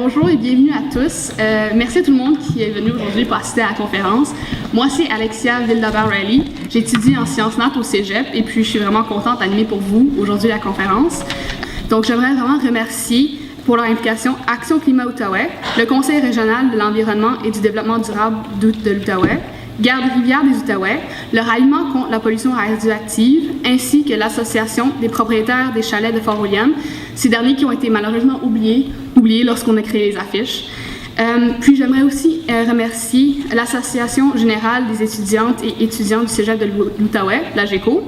Bonjour et bienvenue à tous. Merci à tout le monde qui est venu aujourd'hui pour assister à la conférence. Moi, c'est Alexia Vildabert-Riley. J'étudie en sciences nat au Cégep et puis je suis vraiment contente d'animer pour vous aujourd'hui la conférence. Donc, j'aimerais vraiment remercier pour leur implication Action Climat Outaouais, le Conseil régional de l'environnement et du développement durable de l'Outaouais, Garde-Rivière des Outaouais, le ralliement contre la pollution radioactive, ainsi que l'Association des propriétaires des chalets de Fort-William, ces derniers qui ont été malheureusement oubliés lorsqu'on a créé les affiches. Puis j'aimerais aussi remercier l'Association générale des étudiantes et étudiants du Cégep de l'Outaouais, l'AGECO,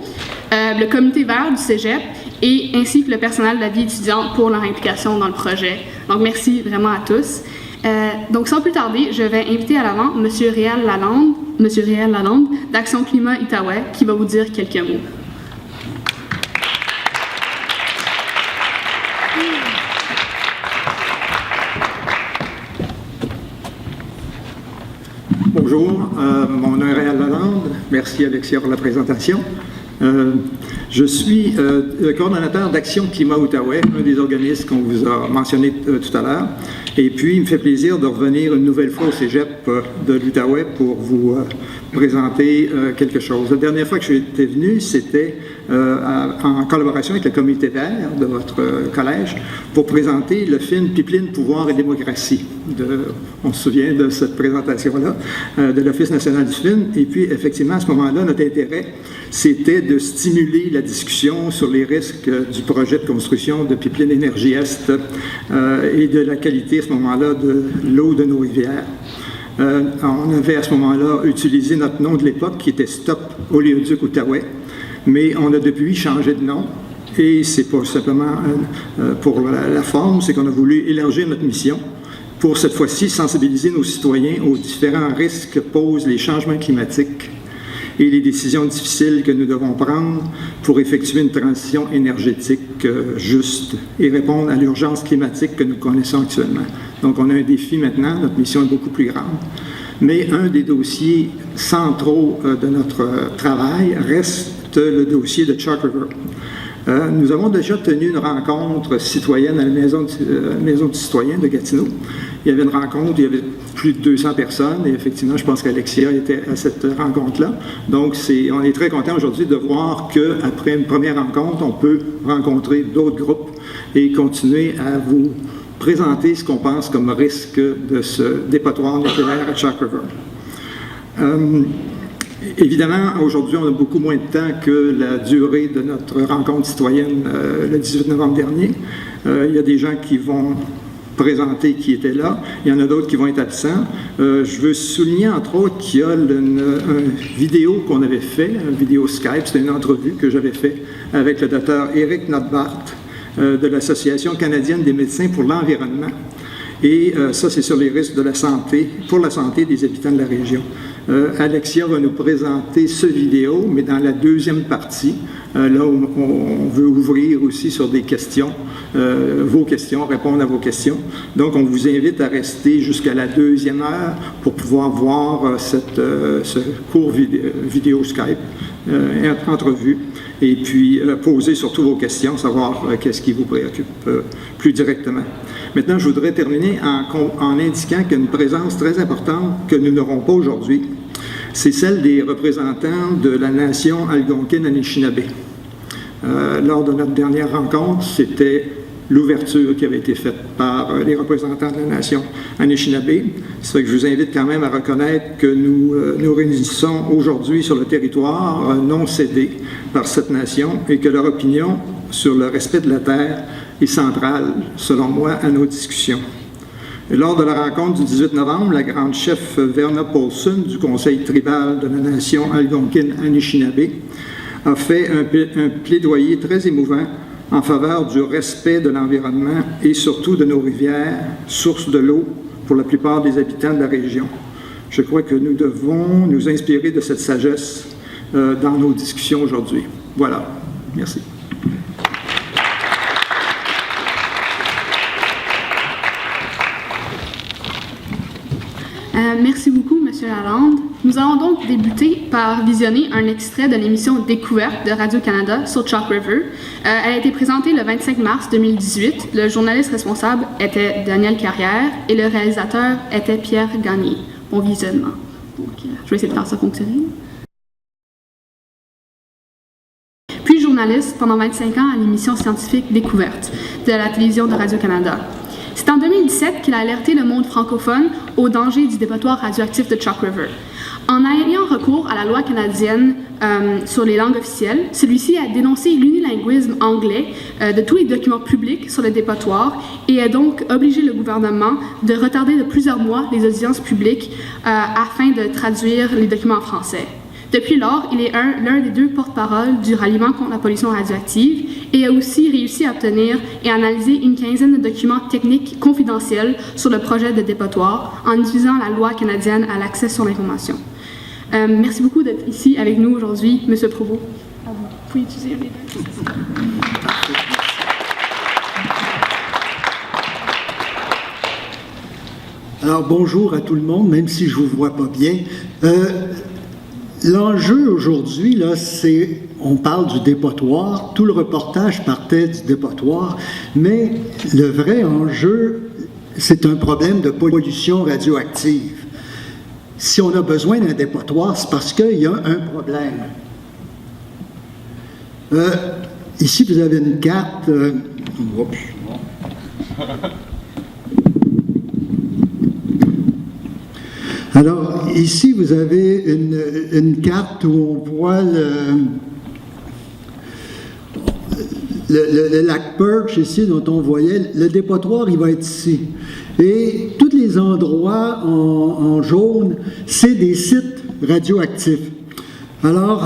le comité vert du Cégep et ainsi que le personnel de la vie étudiante pour leur implication dans le projet. Donc merci vraiment à tous. Donc sans plus tarder, je vais inviter à l'avant M. Réal Lalande d'Action Climat Outaouais qui va vous dire quelques mots. Bonjour, mon nom est Réal Lalande. Merci Alexia pour la présentation. Je suis le coordonnateur d'Action Climat Outaouais, un des organismes qu'on vous a mentionné tout à l'heure. Et puis, il me fait plaisir de revenir une nouvelle fois au Cégep de l'Outaouais pour vous présenter quelque chose. La dernière fois que j'étais venu, c'était en collaboration avec le comité vert de votre collège pour présenter le film Pipeline, pouvoir et démocratie. On se souvient de cette présentation-là de l'Office national du film. Et puis, effectivement, à ce moment-là, notre intérêt, c'était de stimuler la discussion sur les risques du projet de construction de Pipeline Énergie Est et de la qualité, à ce moment-là, de l'eau de nos rivières. On avait à ce moment-là utilisé notre nom de l'époque qui était Stop Oléoduc Outaouais, mais on a depuis changé de nom et c'est pas simplement pour la forme, c'est qu'on a voulu élargir notre mission pour cette fois-ci sensibiliser nos citoyens aux différents risques que posent les changements climatiques et les décisions difficiles que nous devons prendre pour effectuer une transition énergétique juste et répondre à l'urgence climatique que nous connaissons actuellement. Donc, on a un défi maintenant, notre mission est beaucoup plus grande. Mais un des dossiers centraux de notre travail reste le dossier de Chalk River. Nous avons déjà tenu une rencontre citoyenne à la Maison du citoyen de Gatineau. Il y avait une rencontre, il y avait plus de 200 personnes et effectivement, je pense qu'Alexia était à cette rencontre-là. Donc, on est très content aujourd'hui de voir qu'après une première rencontre, on peut rencontrer d'autres groupes et continuer à vous présenter ce qu'on pense comme risque de ce dépotoir nucléaire à Chalk River. Évidemment, aujourd'hui, on a beaucoup moins de temps que la durée de notre rencontre citoyenne le 18 novembre dernier. Il y a des gens qui vont présenter qui étaient là. Il y en a d'autres qui vont être absents. Je veux souligner, entre autres, qu'il y a une vidéo qu'on avait fait, une vidéo Skype, c'était une entrevue que j'avais faite avec le docteur Éric Nothbart de l'Association canadienne des médecins pour l'environnement. Et ça, c'est sur les risques de la santé, pour la santé des habitants de la région. Alexia va nous présenter ce vidéo, mais dans la deuxième partie, là où on veut ouvrir aussi sur des questions, vos questions, répondre à vos questions. Donc, on vous invite à rester jusqu'à la deuxième heure pour pouvoir voir ce court vidéo Skype, entrevue, et puis poser surtout vos questions, savoir qu'est-ce qui vous préoccupe plus directement. Maintenant, je voudrais terminer en indiquant qu'il y a une présence très importante que nous n'aurons pas aujourd'hui. C'est celle des représentants de la nation Algonquine-Anishinaabe. Lors de notre dernière rencontre, c'était l'ouverture qui avait été faite par les représentants de la nation Anishinaabe. C'est fait que je vous invite quand même à reconnaître que nous nous réunissons aujourd'hui sur le territoire non cédé par cette nation et que leur opinion sur le respect de la terre est centrale, selon moi, à nos discussions. Et lors de la rencontre du 18 novembre, la grande chef Verna Paulson du Conseil tribal de la nation Algonquine-Anishinaabe a fait un plaidoyer très émouvant en faveur du respect de l'environnement et surtout de nos rivières, sources de l'eau pour la plupart des habitants de la région. Je crois que nous devons nous inspirer de cette sagesse dans nos discussions aujourd'hui. Voilà. Merci. Merci beaucoup, M. Lalande. Nous allons donc débuter par visionner un extrait de l'émission Découverte de Radio-Canada sur Chalk River. Elle a été présentée le 25 mars 2018. Le journaliste responsable était Daniel Carrière et le réalisateur était Pierre Gagné. Bon visionnement. Donc, je vais essayer de faire ça fonctionner. Puis journaliste pendant 25 ans à l'émission scientifique Découverte de la télévision de Radio-Canada. C'est en 2017 qu'il a alerté le monde francophone au danger du dépotoir radioactif de Chalk River. En ayant recours à la loi canadienne sur les langues officielles, celui-ci a dénoncé l'unilinguisme anglais de tous les documents publics sur le dépotoir et a donc obligé le gouvernement de retarder de plusieurs mois les audiences publiques afin de traduire les documents en français. Depuis lors, il est l'un des deux porte-parole du ralliement contre la pollution radioactive et a aussi réussi à obtenir et analyser une quinzaine de documents techniques confidentiels sur le projet de dépotoir en utilisant la loi canadienne à l'accès sur l'information. Merci beaucoup d'être ici avec nous aujourd'hui, M. Provost. Vous pouvez utiliser les deux. Alors, bonjour à tout le monde, même si je ne vous vois pas bien. L'enjeu aujourd'hui, là, c'est, on parle du dépotoir, tout le reportage partait du dépotoir, mais le vrai enjeu, c'est un problème de pollution radioactive. Si on a besoin d'un dépotoir, c'est parce qu'il y a un problème. Ici, vous avez une carte. Alors, ici, vous avez une carte où on voit le lac Perch, ici, dont on voyait, le dépotoir, il va être ici. Et tous les endroits en jaune, c'est des sites radioactifs. Alors,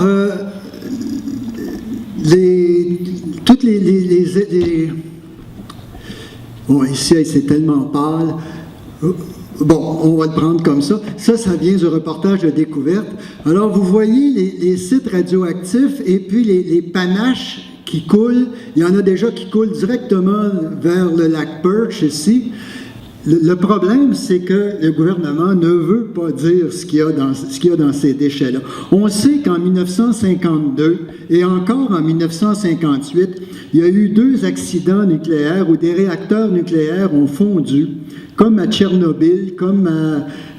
bon, ici, c'est tellement pâle. Bon, on va le prendre comme ça. Ça vient du reportage de Découverte. Alors, vous voyez les sites radioactifs et puis les panaches qui coulent. Il y en a déjà qui coulent directement vers le lac Perch ici. Le problème, c'est que le gouvernement ne veut pas dire ce qu'il y a dans ces déchets-là. On sait qu'en 1952 et encore en 1958, il y a eu 2 accidents nucléaires où des réacteurs nucléaires ont fondu, comme à Tchernobyl, comme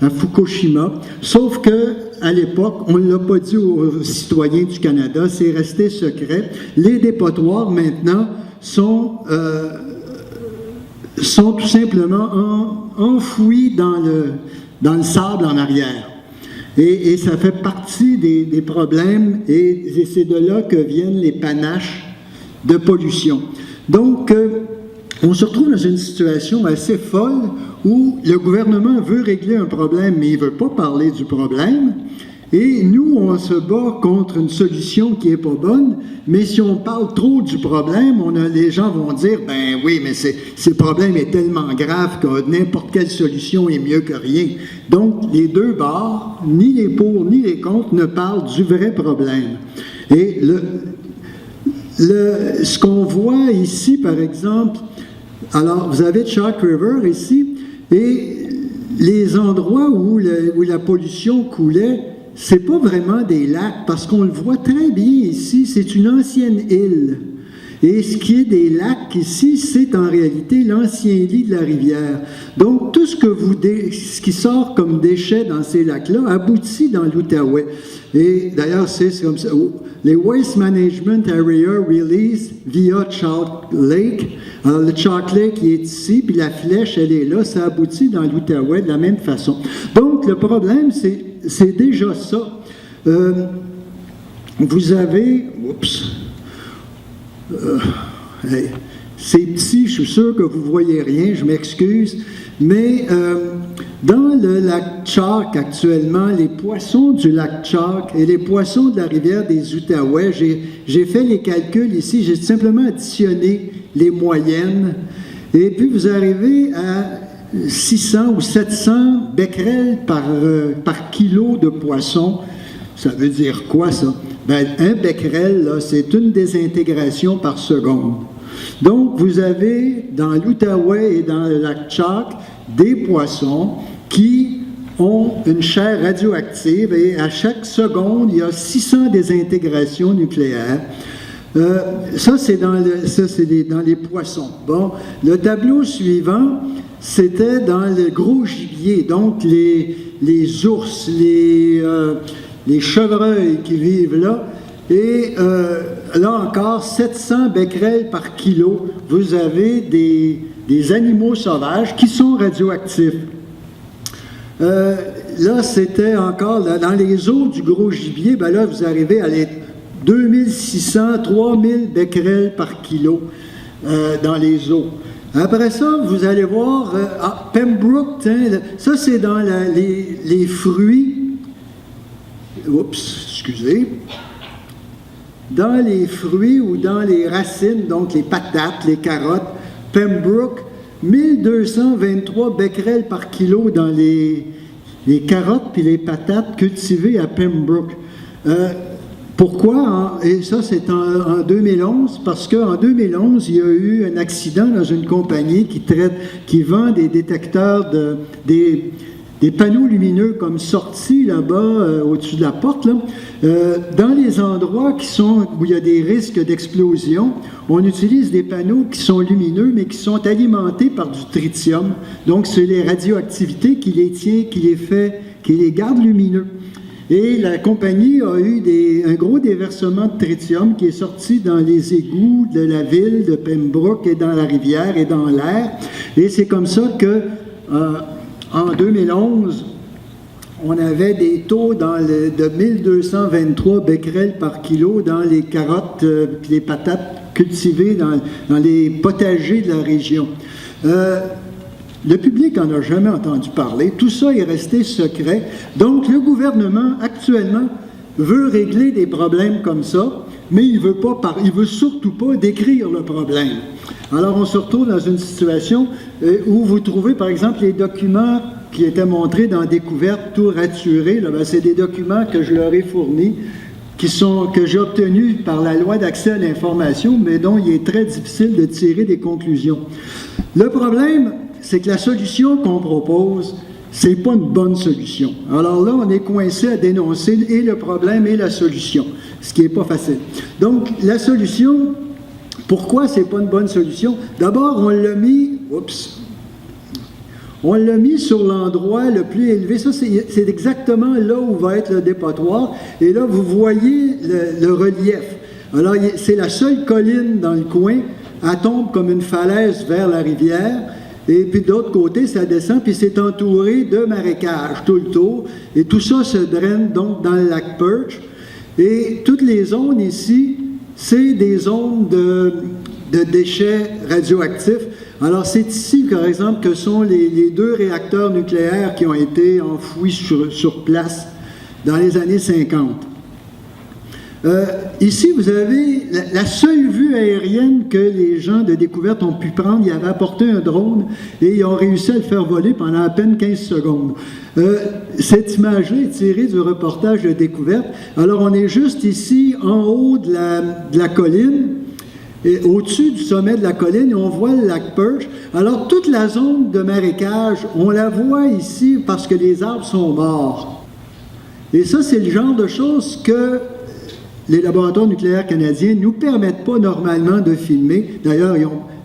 à Fukushima, sauf que à l'époque, on ne l'a pas dit aux citoyens du Canada, c'est resté secret. Les dépotoirs, maintenant, sont tout simplement enfouis dans le sable en arrière. Et ça fait partie des problèmes, et c'est de là que viennent les panaches de pollution. Donc, on se retrouve dans une situation assez folle où le gouvernement veut régler un problème, mais il ne veut pas parler du problème. Et nous, on se bat contre une solution qui n'est pas bonne, mais si on parle trop du problème, les gens vont dire, ben oui, mais ce problème est tellement grave que n'importe quelle solution est mieux que rien. Donc, les deux bords, ni les pour ni les contre, ne parlent du vrai problème. Et ce qu'on voit ici, par exemple, alors, vous avez Chalk River ici, et les endroits où la pollution coulait, c'est pas vraiment des lacs, parce qu'on le voit très bien ici, c'est une ancienne île. Et ce qui est des lacs ici, c'est en réalité l'ancien lit de la rivière. Donc, tout ce qui sort comme déchets dans ces lacs-là aboutit dans l'Outaouais. Et d'ailleurs, c'est comme ça. Les Waste Management Area Release via Chalk Lake. Alors, le Chalk Lake qui est ici, puis la flèche, elle est là, ça aboutit dans l'Outaouais de la même façon. Donc, le problème, c'est déjà ça. Vous avez... c'est petit, je suis sûr que vous ne voyez rien, je m'excuse, mais dans le lac Chalk actuellement, les poissons du lac Chalk et les poissons de la rivière des Outaouais, j'ai fait les calculs ici, j'ai simplement additionné les moyennes, et puis vous arrivez à 600 ou 700 becquerels par kilo de poisson. Ça veut dire quoi, ça? Ben, un becquerel, là, c'est une désintégration par seconde. Donc, vous avez dans l'Outaouais et dans le lac Chalk des poissons qui ont une chair radioactive et à chaque seconde, il y a 600 désintégrations nucléaires. Ça, c'est dans les poissons. Bon, le tableau suivant, c'était dans le gros gibier, donc les ours, les chevreuils qui vivent là. Et là encore, 700 becquerels par kilo, vous avez des animaux sauvages qui sont radioactifs. Là, c'était encore dans les eaux du gros gibier, ben là, vous arrivez à les 2600, 3000 becquerels par kilo dans les eaux. Après ça, vous allez voir, Pembroke, ça c'est dans les fruits. Oups, excusez. Dans les fruits ou dans les racines, donc les patates, les carottes, Pembroke, 1223 becquerels par kilo dans les carottes puis les patates cultivées à Pembroke. Pourquoi? Et ça, c'est en 2011, parce qu'en 2011, il y a eu un accident dans une compagnie qui vend des détecteurs des panneaux lumineux comme sortis là-bas, au-dessus de la porte, là. Dans les endroits où il y a des risques d'explosion, on utilise des panneaux qui sont lumineux, mais qui sont alimentés par du tritium. Donc, c'est les radioactivités qui les garde lumineux. Et la compagnie a eu un gros déversement de tritium qui est sorti dans les égouts de la ville de Pembroke et dans la rivière et dans l'air. Et c'est comme ça que, en 2011, on avait des taux de 1223 becquerels par kilo dans les carottes et les patates cultivées dans les potagers de la région. Le public n'en a jamais entendu parler. Tout ça est resté secret. Donc, le gouvernement, actuellement, veut régler des problèmes comme ça, mais il veut surtout pas décrire le problème. Alors, on se retrouve dans une situation où vous trouvez, par exemple, les documents qui étaient montrés dans Découverte, tout raturés. C'est des documents que je leur ai fournis, que j'ai obtenus par la loi d'accès à l'information, mais dont il est très difficile de tirer des conclusions. Le problème, c'est que la solution qu'on propose, c'est pas une bonne solution. Alors là, on est coincé à dénoncer et le problème et la solution, ce qui n'est pas facile. Donc, la solution, pourquoi c'est pas une bonne solution? D'abord, on l'a mis sur l'endroit le plus élevé. Ça, c'est exactement là où va être le dépotoir. Et là, vous voyez le relief. Alors, c'est la seule colline dans le coin. Elle tombe comme une falaise vers la rivière. Et puis de l'autre côté, ça descend, puis c'est entouré de marécages tout le tour. Et tout ça se draine donc dans le lac Perch. Et toutes les zones ici, c'est des zones de déchets radioactifs. Alors c'est ici, par exemple, que sont les 2 réacteurs nucléaires qui ont été enfouis sur place dans les années 50. Ici, vous avez la seule vue aérienne que les gens de Découverte ont pu prendre. Ils avaient apporté un drone et ils ont réussi à le faire voler pendant à peine 15 secondes. Cette image-là est tirée du reportage de Découverte. Alors, on est juste ici, en haut de la colline, et au-dessus du sommet de la colline, et on voit le lac Perch. Alors, toute la zone de marécage, on la voit ici parce que les arbres sont morts. Et ça, c'est le genre de choses que les laboratoires nucléaires canadiens ne nous permettent pas normalement de filmer. D'ailleurs,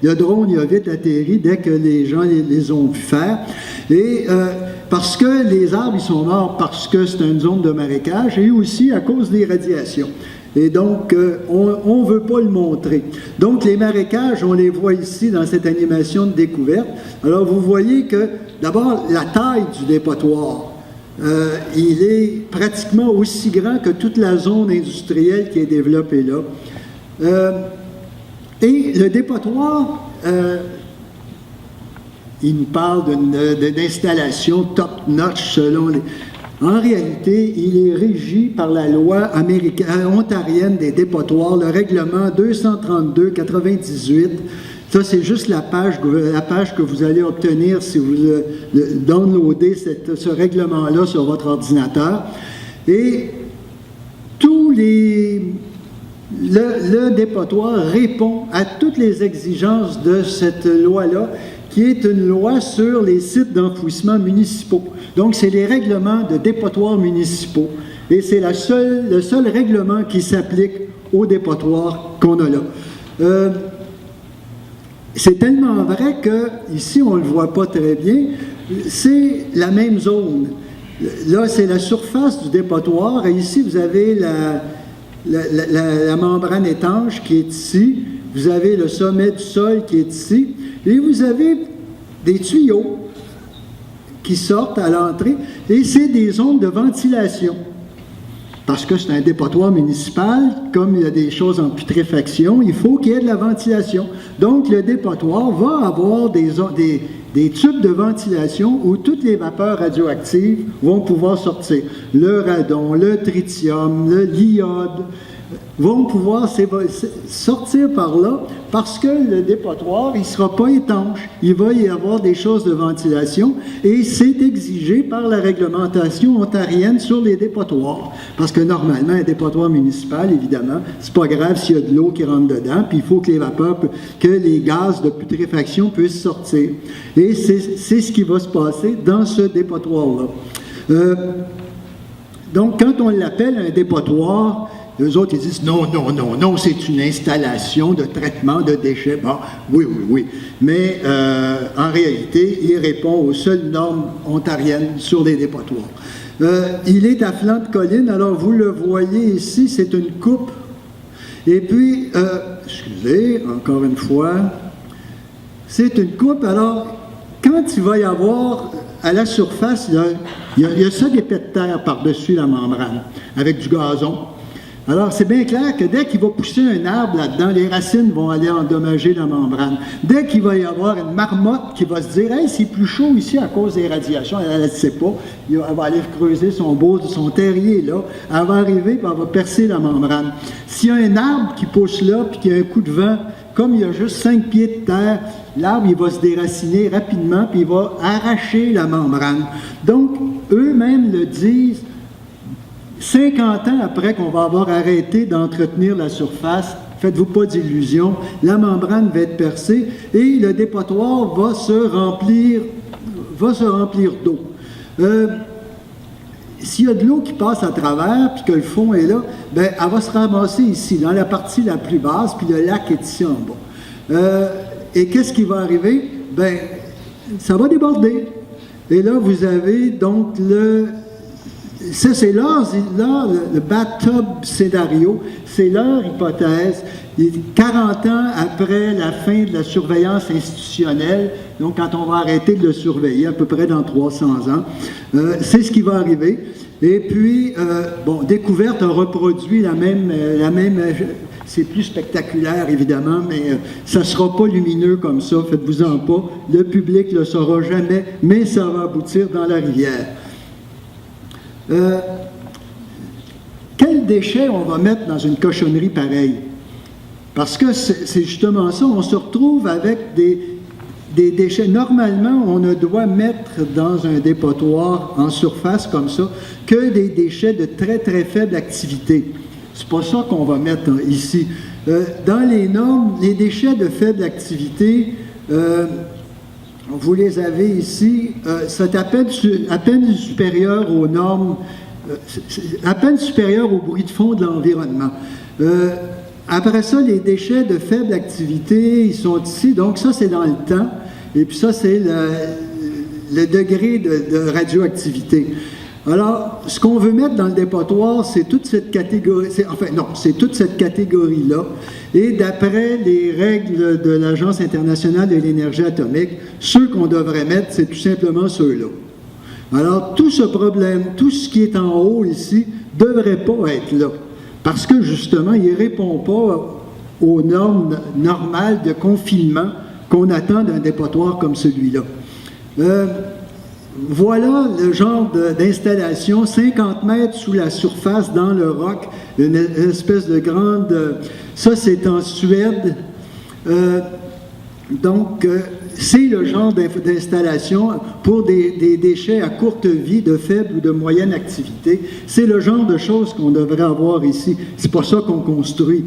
le drone il a vite atterri dès que les gens les ont vu faire. Et parce que les arbres ils sont morts parce que c'est une zone de marécage et aussi à cause des radiations. Et donc, on ne veut pas le montrer. Donc, les marécages, on les voit ici dans cette animation de Découverte. Alors, vous voyez que, d'abord, la taille du dépotoir, il est pratiquement aussi grand que toute la zone industrielle qui est développée là. Et le dépotoir, il nous parle d'installation top-notch selon les... En réalité, il est régi par la loi ontarienne des dépotoirs, le règlement 232-98. Ça, c'est juste la page que vous allez obtenir si vous downloadez ce règlement-là sur votre ordinateur. Et le dépotoir répond à toutes les exigences de cette loi-là qui est une loi sur les sites d'enfouissement municipaux. Donc, c'est les règlements de dépotoirs municipaux. Et c'est le seul règlement qui s'applique aux dépotoirs qu'on a là. C'est tellement vrai que, ici, on ne le voit pas très bien, c'est la même zone. Là, c'est la surface du dépotoir, et ici, vous avez la membrane étanche qui est ici, vous avez le sommet du sol qui est ici, et vous avez des tuyaux qui sortent à l'entrée, et c'est des zones de ventilation. Parce que c'est un dépotoir municipal, comme il y a des choses en putréfaction, il faut qu'il y ait de la ventilation. Donc, le dépotoir va avoir des tubes de ventilation où toutes les vapeurs radioactives vont pouvoir sortir. Le radon, le tritium, l'iode vont pouvoir sortir par là parce que le dépotoir, il ne sera pas étanche. Il va y avoir des choses de ventilation et c'est exigé par la réglementation ontarienne sur les dépotoirs. Parce que normalement, un dépotoir municipal, évidemment, c'est pas grave s'il y a de l'eau qui rentre dedans, puis il faut que les vapeurs, que les gaz de putréfaction puissent sortir. Et c'est ce qui va se passer dans ce dépotoir-là. Donc, quand on l'appelle un dépotoir, eux autres, ils disent non, c'est une installation de traitement de déchets. Bon, oui. Mais en réalité, il répond aux seules normes ontariennes sur les dépotoirs. Il est à flanc de colline, alors vous le voyez ici, c'est une coupe. Et puis, excusez, encore une fois, c'est une coupe. Alors, quand il va y avoir à la surface, il y a ça des pets de terre par-dessus la membrane, avec du gazon. Alors, c'est bien clair que dès qu'il va pousser un arbre là-dedans, les racines vont aller endommager la membrane. Dès qu'il va y avoir une marmotte qui va se dire « Hey, c'est plus chaud ici à cause des radiations », elle ne sait pas, elle va aller creuser son terrier là, elle va arriver et elle va percer la membrane. S'il y a un arbre qui pousse là puis qu'il y a un coup de vent, comme il y a juste 5 pieds de terre, l'arbre il va se déraciner rapidement puis il va arracher la membrane. Donc, eux-mêmes le disent, 50 ans après qu'on va avoir arrêté d'entretenir la surface, faites-vous pas d'illusions, la membrane va être percée et le dépotoir va se remplir d'eau. S'il y a de l'eau qui passe à travers, puis que le fond est là, bien, elle va se ramasser ici, dans la partie la plus basse, puis le lac est ici en bas. Et qu'est-ce qui va arriver? Bien, ça va déborder. Et là, vous avez donc ça, c'est le bathtub scénario, c'est leur hypothèse. 40 ans après la fin de la surveillance institutionnelle, donc quand on va arrêter de le surveiller, à peu près dans 300 ans, c'est ce qui va arriver. Et puis, Découverte a reproduit la même c'est plus spectaculaire, évidemment, mais ça ne sera pas lumineux comme ça, faites-vous-en pas. Le public ne le saura jamais, mais ça va aboutir dans la rivière. Quels déchets on va mettre dans une cochonnerie pareille? Parce que c'est justement ça, on se retrouve avec des déchets. Normalement, on ne doit mettre dans un dépotoir en surface comme ça que des déchets de très, très faible activité. C'est pas ça qu'on va mettre ici. Dans les normes, les déchets de faible activité, vous les avez ici, c'est à peine supérieur aux normes, à peine supérieur au bruit de fond de l'environnement. Après ça, les déchets de faible activité, ils sont ici, donc ça c'est dans le temps, et puis ça c'est le degré de radioactivité. Alors, ce qu'on veut mettre dans le dépotoir, c'est toute cette catégorie, c'est toute cette catégorie-là. Et d'après les règles de l'Agence internationale de l'énergie atomique, ceux qu'on devrait mettre, c'est tout simplement ceux-là. Alors, tout ce problème, tout ce qui est en haut ici, ne devrait pas être là. Parce que, justement, il ne répond pas aux normes normales de confinement qu'on attend d'un dépotoir comme celui-là. Voilà le genre d'installation, 50 mètres sous la surface dans le roc, une espèce de grande... Ça, c'est en Suède. C'est le genre d'installation pour des déchets à courte vie, de faible ou de moyenne activité. C'est le genre de choses qu'on devrait avoir ici. C'est pas ça qu'on construit.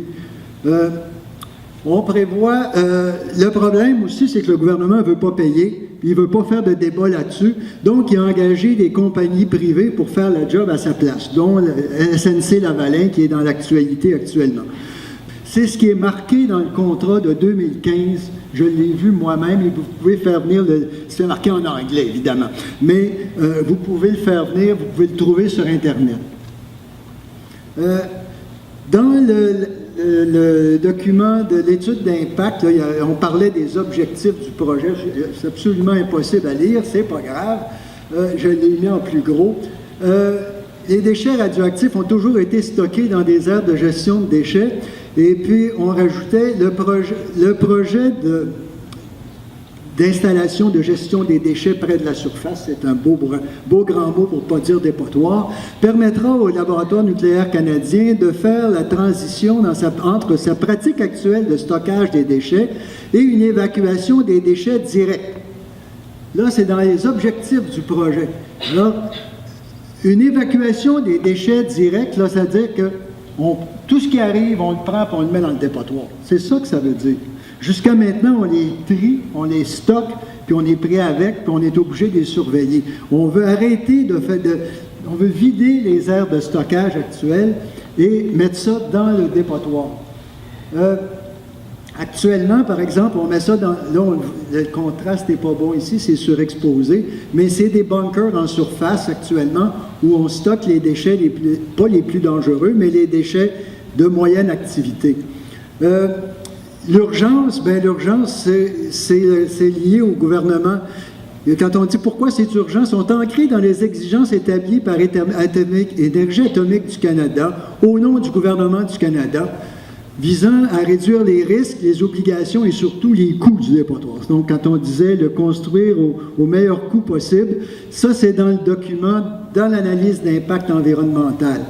On prévoit, le problème aussi, c'est que le gouvernement ne veut pas payer, il ne veut pas faire de débat là-dessus, donc il a engagé des compagnies privées pour faire le job à sa place, dont le SNC-Lavalin qui est dans l'actualité actuellement. C'est ce qui est marqué dans le contrat de 2015, je l'ai vu moi-même, et vous pouvez faire venir, c'est marqué en anglais évidemment, mais vous pouvez le faire venir, vous pouvez le trouver sur Internet. Dans le document de l'étude d'impact, on parlait des objectifs du projet. C'est absolument impossible à lire, c'est pas grave. Je l'ai mis en plus gros. Les déchets radioactifs ont toujours été stockés dans des aires de gestion de déchets. Et puis, on rajoutait le projet d'installation de gestion des déchets près de la surface, c'est un beau grand mot pour ne pas dire dépotoir, permettra au laboratoire nucléaire canadien de faire la transition entre sa pratique actuelle de stockage des déchets et une évacuation des déchets directs. Là, c'est dans les objectifs du projet. Là, une évacuation des déchets directs, là, ça veut dire que tout ce qui arrive, on le prend et on le met dans le dépotoir. C'est ça que ça veut dire. Jusqu'à maintenant, on les trie, on les stocke, puis on est pris avec, puis on est obligé de les surveiller. On veut arrêter on veut vider les aires de stockage actuelles et mettre ça dans le dépotoir. Actuellement, par exemple, on met ça dans... Là, le contraste n'est pas bon ici, c'est surexposé, mais c'est des bunkers en surface actuellement où on stocke les déchets, pas les plus dangereux, mais les déchets de moyenne activité. L'urgence, c'est lié au gouvernement. Et quand on dit pourquoi c'est urgent, sont ancrés dans les exigences établies par Énergie atomique du Canada, au nom du gouvernement du Canada, visant à réduire les risques, les obligations et surtout les coûts du dépotoir. Donc, quand on disait le construire au meilleur coût possible, ça, c'est dans le document, dans l'analyse d'impact environnemental.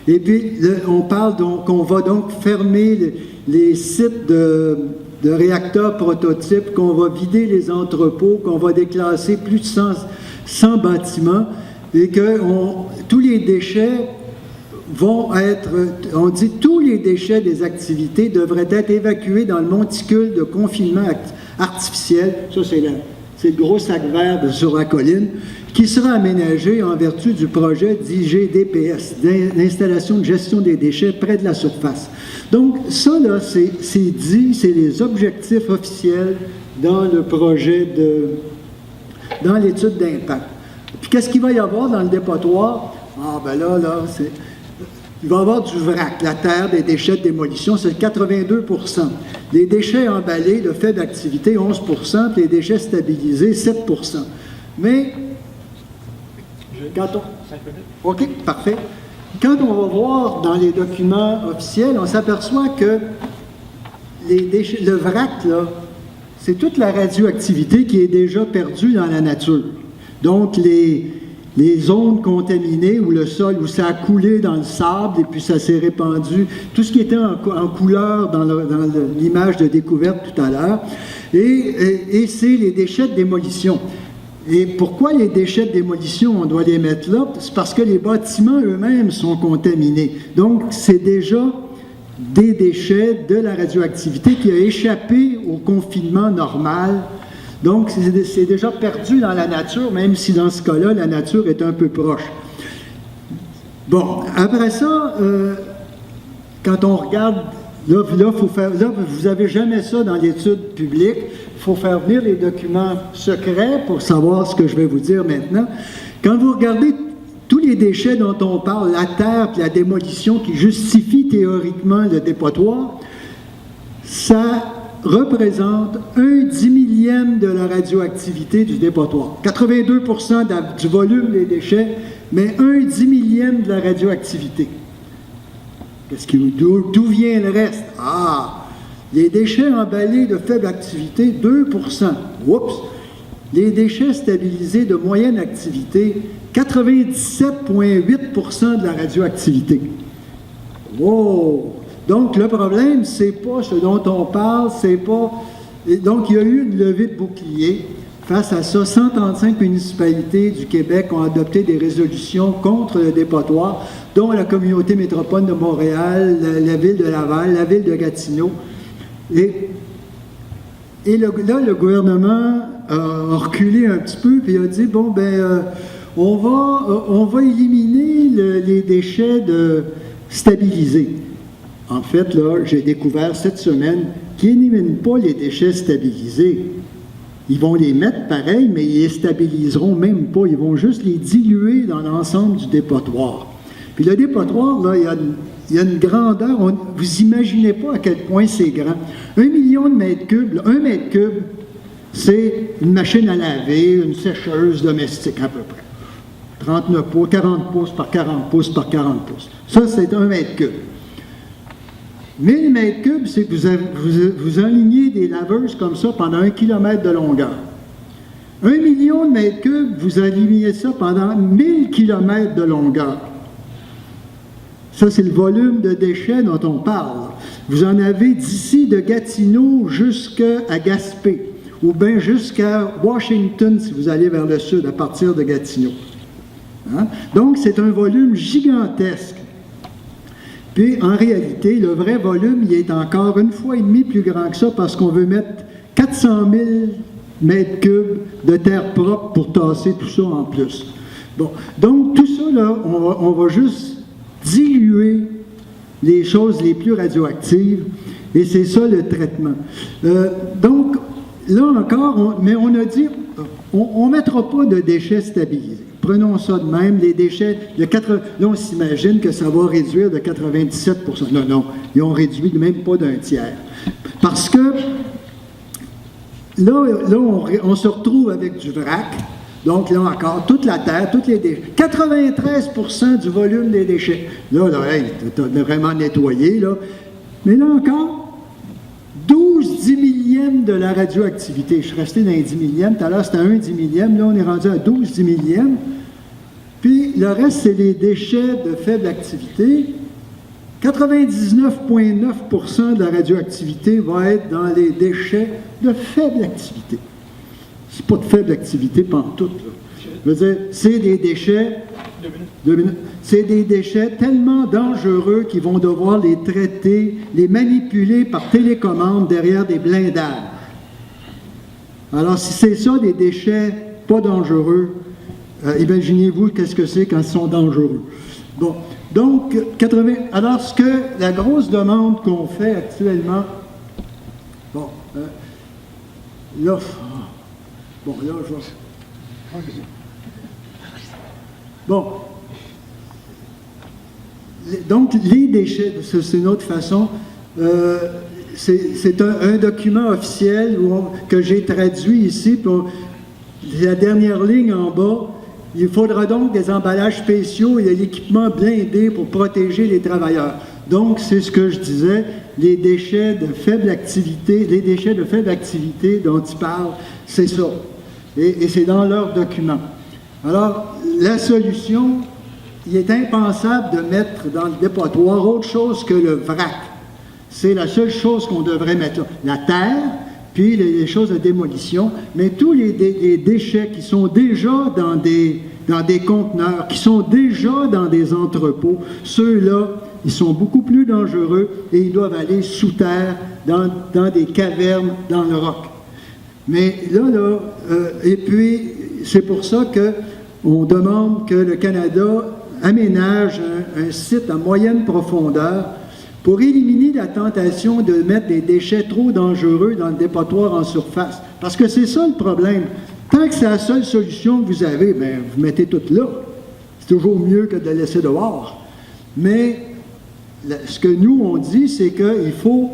Et puis, on parle donc qu'on va donc fermer les sites de réacteurs prototypes, qu'on va vider les entrepôts, qu'on va déclasser plus de 100 bâtiments et que tous les déchets vont être, on dit tous les déchets des activités devraient être évacués dans le monticule de confinement artificiel. Ça, c'est le gros sac vert sur la colline, qui sera aménagé en vertu du projet d'IGDPS, d'installation de gestion des déchets près de la surface. Donc, ça, là, c'est dit, c'est les objectifs officiels dans le projet dans l'étude d'impact. Puis, qu'est-ce qu'il va y avoir dans le dépotoir? Ah, ben là, il va y avoir du vrac, la terre, des déchets de démolition, c'est 82 %. Les déchets emballés de faible activité, 11 %, puis les déchets stabilisés, 7 %. Mais, OK, parfait. Quand on va voir dans les documents officiels, on s'aperçoit que le vrac, là, c'est toute la radioactivité qui est déjà perdue dans la nature. Donc, les zones contaminées où le sol, où ça a coulé dans le sable et puis ça s'est répandu, tout ce qui était en couleur dans l'image de découverte tout à l'heure, et c'est les déchets de démolition. Et pourquoi les déchets de démolition, on doit les mettre là? C'est parce que les bâtiments eux-mêmes sont contaminés. Donc, c'est déjà des déchets de la radioactivité qui a échappé au confinement normal. Donc, c'est déjà perdu dans la nature, même si dans ce cas-là, la nature est un peu proche. Bon, après ça, quand on regarde, là, vous n'avez jamais ça dans l'étude publique, il faut faire venir les documents secrets pour savoir ce que je vais vous dire maintenant. Quand vous regardez tous les déchets dont on parle, la terre et la démolition qui justifient théoriquement le dépotoir, ça représente 1/10 de la radioactivité du dépotoir. 82 % du volume des déchets, mais 1/10 de la radioactivité. D'où vient le reste? Ah! Les déchets emballés de faible activité, 2 %. Oups! Les déchets stabilisés de moyenne activité, 97,8 % de la radioactivité. Wow! Donc, le problème, c'est pas ce dont on parle, c'est pas... Et donc, il y a eu une levée de bouclier. Face à ça, 135 municipalités du Québec ont adopté des résolutions contre le dépotoir, dont la communauté métropole de Montréal, la ville de Laval, la ville de Gatineau. Là, le gouvernement a reculé un petit peu, puis il a dit, bon, on va éliminer les déchets stabilisés. En fait, là, j'ai découvert cette semaine qu'ils n'éliminent pas les déchets stabilisés. Ils vont les mettre pareil, mais ils les stabiliseront même pas. Ils vont juste les diluer dans l'ensemble du dépotoir. Puis le dépotoir, là, il y a une grandeur. Vous imaginez pas à quel point c'est grand. 1 million de mètres cubes, 1 mètre cube, c'est une machine à laver, une sécheuse domestique à peu près. 39 pouces, 40 pouces par 40 pouces par 40 pouces. Ça, c'est 1 mètre cube. 1000 mètres cubes, c'est que vous alignez des laveuses comme ça pendant 1 kilomètre de longueur. 1 million de mètres cubes, vous alignez ça pendant 1000 kilomètres de longueur. Ça, c'est le volume de déchets dont on parle. Vous en avez d'ici de Gatineau jusqu'à Gaspé, ou bien jusqu'à Washington si vous allez vers le sud, à partir de Gatineau. Hein? Donc, c'est un volume gigantesque. Puis, en réalité, le vrai volume, il est encore 1,5 fois plus grand que ça parce qu'on veut mettre 400 000 mètres cubes de terre propre pour tasser tout ça en plus. Bon, donc, tout ça, là, on va juste diluer les choses les plus radioactives et c'est ça le traitement. Donc, là encore, mais on a dit, on ne mettra pas de déchets stabilisés. Prenons ça de même, les déchets, là on s'imagine que ça va réduire de 97%. Non, ils ont réduit même pas d'un tiers. Parce que là on se retrouve avec du vrac, donc là encore, toute la terre, tous les déchets. 93% du volume des déchets. Là, hey, tu as vraiment nettoyé, là. Mais là encore, 12 millièmes de la radioactivité. Je suis resté dans les 10 millièmes. Tout à l'heure, c'était 1 10 millième. Là, on est rendu à 12 10 millièmes. Puis, le reste, c'est les déchets de faible activité. 99,9% de la radioactivité va être dans les déchets de faible activité. C'est pas de faible activité pantoute, là. Je veux dire, c'est des déchets... C'est des déchets tellement dangereux qu'ils vont devoir les traiter, les manipuler par télécommande derrière des blindages. Alors, si c'est ça, des déchets pas dangereux, imaginez-vous qu'est-ce que c'est quand ils sont dangereux. Bon, donc, alors, la grosse demande qu'on fait actuellement, bon, là, je vais... Bon, donc les déchets, c'est une autre façon, c'est un document officiel que j'ai traduit ici, la dernière ligne en bas, il faudra donc des emballages spéciaux et de l'équipement blindé pour protéger les travailleurs. Donc, c'est ce que je disais, les déchets de faible activité dont ils parlent, c'est ça. Et c'est dans leur document. Alors, la solution, il est impensable de mettre dans le dépotoir autre chose que le vrac. C'est la seule chose qu'on devrait mettre là. La terre, puis les choses de démolition, mais tous les déchets qui sont déjà dans des conteneurs, qui sont déjà dans des entrepôts, ceux-là, ils sont beaucoup plus dangereux et ils doivent aller sous terre, dans des cavernes, dans le roc. Mais et puis, c'est pour ça qu'on demande que le Canada aménage un site à moyenne profondeur pour éliminer la tentation de mettre des déchets trop dangereux dans le dépotoir en surface. Parce que c'est ça le problème. Tant que c'est la seule solution que vous avez, bien, vous mettez tout là. C'est toujours mieux que de le laisser dehors. Mais ce que nous, on dit, c'est qu'il faut,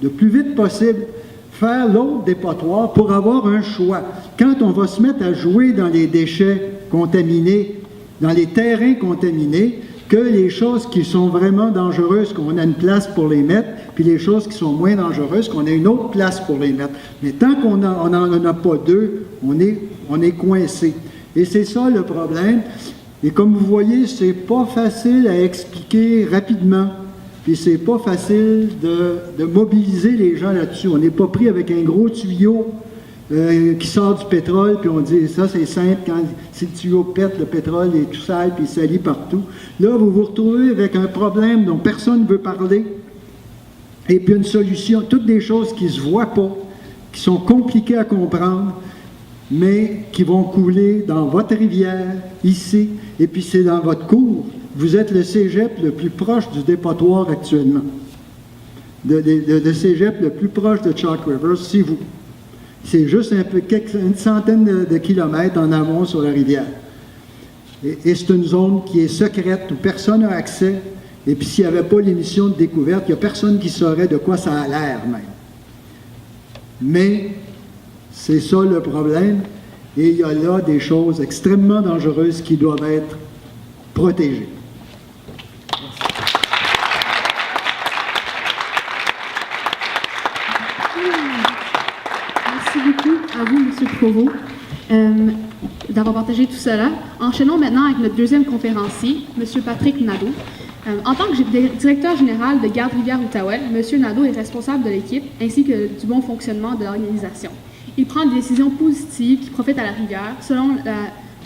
le plus vite possible, faire l'autre dépotoir pour avoir un choix. Quand on va se mettre à jouer dans les déchets contaminés, dans les terrains contaminés, que les choses qui sont vraiment dangereuses, qu'on a une place pour les mettre, puis les choses qui sont moins dangereuses, qu'on a une autre place pour les mettre. Mais tant qu'on n'en a pas deux, on est coincé. Et c'est ça le problème. Et comme vous voyez, c'est pas facile à expliquer rapidement. Puis c'est pas facile de mobiliser les gens là-dessus. On n'est pas pris avec un gros tuyau qui sort du pétrole, puis on dit, ça c'est simple, quand si le tuyau pète, le pétrole est tout sale, puis il salit partout. Là, vous vous retrouvez avec un problème dont personne ne veut parler. et puis une solution, toutes des choses qui ne se voient pas, qui sont compliquées à comprendre, mais qui vont couler dans votre rivière, ici, et puis c'est dans votre cours. Vous êtes le cégep le plus proche du dépotoir actuellement. Le cégep le plus proche de Chalk River, c'est vous. C'est juste une centaine de kilomètres en amont sur la rivière. Et c'est une zone qui est secrète, où personne n'a accès. Et puis s'il n'y avait pas l'émission de découverte, il n'y a personne qui saurait de quoi ça a l'air même. Mais c'est ça le problème. Et il y a là des choses extrêmement dangereuses qui doivent être protégées. Merci beaucoup à vous, M. Provost, d'avoir partagé tout cela. Enchaînons maintenant avec notre deuxième conférencier, M. Patrick Nadeau. En tant que directeur général de Garde Rivière-Outaouais, M. Nadeau est responsable de l'équipe ainsi que du bon fonctionnement de l'organisation. Il prend des décisions positives qui profitent à la rivière selon la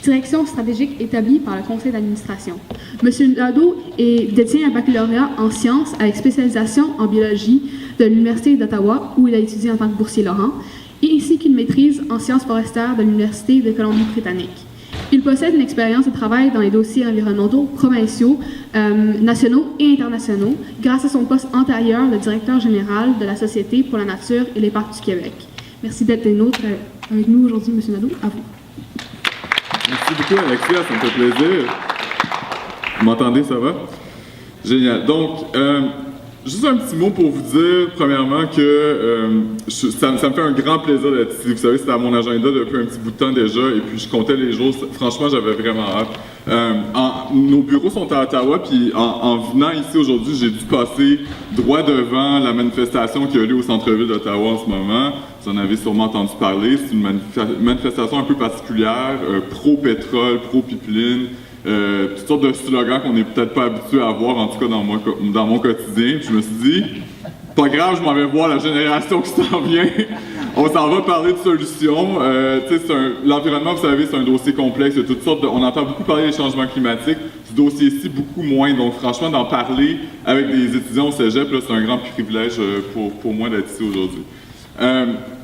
direction stratégique établie par le conseil d'administration. M. Nadeau détient un baccalauréat en sciences avec spécialisation en biologie de l'Université d'Ottawa, où il a étudié en tant que boursier Laurent, ainsi qu'une maîtrise en sciences forestières de l'Université de Colombie-Britannique. Il possède une expérience de travail dans les dossiers environnementaux provinciaux, nationaux et internationaux, grâce à son poste antérieur de directeur général de la Société pour la nature et les parcs du Québec. Merci d'être avec nous aujourd'hui, M. Nadeau. À vous. Merci beaucoup, Alexia, ça me fait plaisir. Vous m'entendez, ça va? Génial. Donc, juste un petit mot pour vous dire, premièrement, que ça me fait un grand plaisir d'être ici. Vous savez, c'était à mon agenda depuis un petit bout de temps déjà, et puis je comptais les jours. Franchement, j'avais vraiment hâte. Nos bureaux sont à Ottawa, puis en venant ici aujourd'hui, j'ai dû passer droit devant la manifestation qui a lieu au centre-ville d'Ottawa en ce moment. Vous en avez sûrement entendu parler. C'est une manifestation un peu particulière, pro-pétrole, pro-pipeline. Toutes sortes de slogans qu'on n'est peut-être pas habitué à voir, en tout cas dans mon quotidien. Puis je me suis dit, pas grave, je m'en vais voir la génération qui s'en vient. On s'en va parler de solutions. L'environnement, vous savez, c'est un dossier complexe. On entend beaucoup parler des changements climatiques. Ce dossier-ci, beaucoup moins. Donc, franchement, d'en parler avec des étudiants au cégep, c'est un grand privilège pour moi d'être ici aujourd'hui.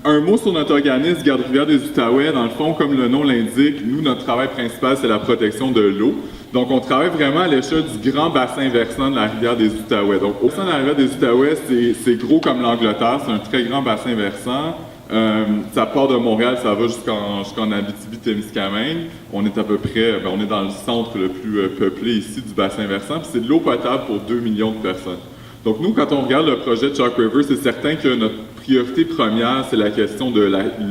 Un mot sur notre organisme, Garde Rivière des Outaouais. Dans le fond, comme le nom l'indique, nous, notre travail principal, c'est la protection de l'eau. Donc, on travaille vraiment à l'échelle du grand bassin versant de la rivière des Outaouais. Donc, au sein de la rivière des Outaouais, c'est gros comme l'Angleterre, c'est un très grand bassin versant. Ça part de Montréal, ça va jusqu'en Abitibi-Témiscamingue. On est à peu près, on est dans le centre le plus peuplé ici du bassin versant, puis c'est de l'eau potable pour 2 millions de personnes. Donc nous, quand on regarde le projet de Chalk River, c'est certain que notre priorité première, c'est la question de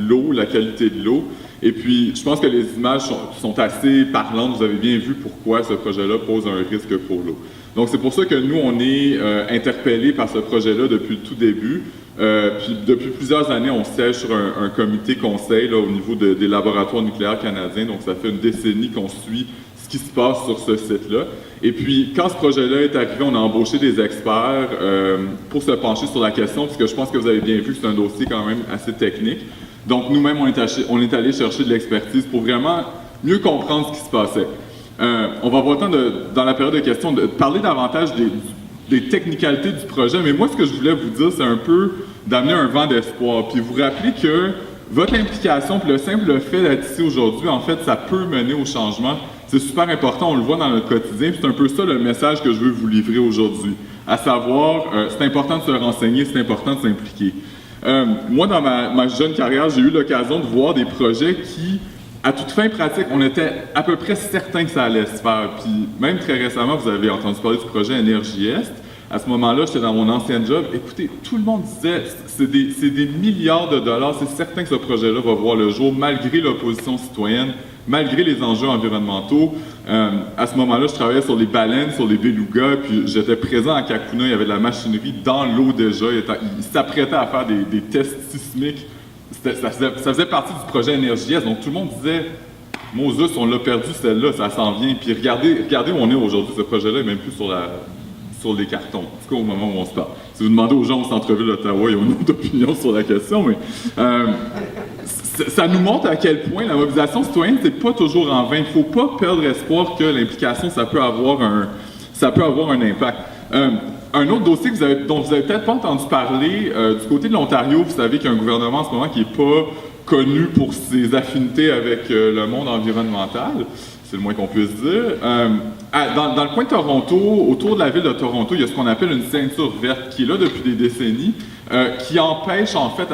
l'eau, la qualité de l'eau. Et puis, je pense que les images sont assez parlantes. Vous avez bien vu pourquoi ce projet-là pose un risque pour l'eau. Donc, c'est pour ça que nous, on est interpellés par ce projet-là depuis le tout début. Puis, depuis plusieurs années, on siège sur un comité conseil là, au niveau des laboratoires nucléaires canadiens. Donc, ça fait une décennie qu'on suit ce qui se passe sur ce site-là. Et puis, quand ce projet-là est arrivé, on a embauché des experts pour se pencher sur la question, puisque je pense que vous avez bien vu que c'est un dossier quand même assez technique. Donc, nous-mêmes, on est allé chercher de l'expertise pour vraiment mieux comprendre ce qui se passait. On va avoir le temps, dans la période de questions, de parler davantage des technicalités du projet, mais moi, ce que je voulais vous dire, c'est un peu d'amener un vent d'espoir, puis vous rappeler que votre implication, puis le simple fait d'être ici aujourd'hui, en fait, ça peut mener au changement. C'est super important, on le voit dans notre quotidien, puis c'est un peu ça le message que je veux vous livrer aujourd'hui. À savoir, c'est important de se renseigner, c'est important de s'impliquer. Moi, dans ma jeune carrière, j'ai eu l'occasion de voir des projets qui, à toute fin pratique, on était à peu près certain que ça allait se faire. Puis même très récemment, vous avez entendu parler du projet Énergie Est. À ce moment-là, j'étais dans mon ancien job. Écoutez, tout le monde disait, c'est des milliards de dollars. C'est certain que ce projet-là va voir le jour, malgré l'opposition citoyenne, malgré les enjeux environnementaux. À ce moment-là, je travaillais sur les baleines, sur les belugas, puis j'étais présent à Kakuna. Il y avait de la machinerie dans l'eau déjà. Ils s'apprêtaient à faire des tests sismiques. Ça faisait partie du projet Énergie Est. Donc tout le monde disait, Moses, on l'a perdu celle-là, ça s'en vient. Puis regardez où on est aujourd'hui. Ce projet-là n'est même plus sur les cartons, en tout cas au moment où on se parle. Si vous demandez aux gens au centre-ville d'Ottawa, ils ont une autre opinion sur la question, mais ça nous montre à quel point la mobilisation citoyenne, c'est pas toujours en vain. Il ne faut pas perdre espoir que l'implication, ça peut avoir un impact. un autre dossier dont vous n'avez peut-être pas entendu parler, du côté de l'Ontario, vous savez qu'il y a un gouvernement en ce moment qui n'est pas connu pour ses affinités avec le monde environnemental, c'est le moins qu'on puisse dire. Dans le coin de Toronto, autour de la ville de Toronto, il y a ce qu'on appelle une ceinture verte qui est là depuis des décennies, qui empêche en fait,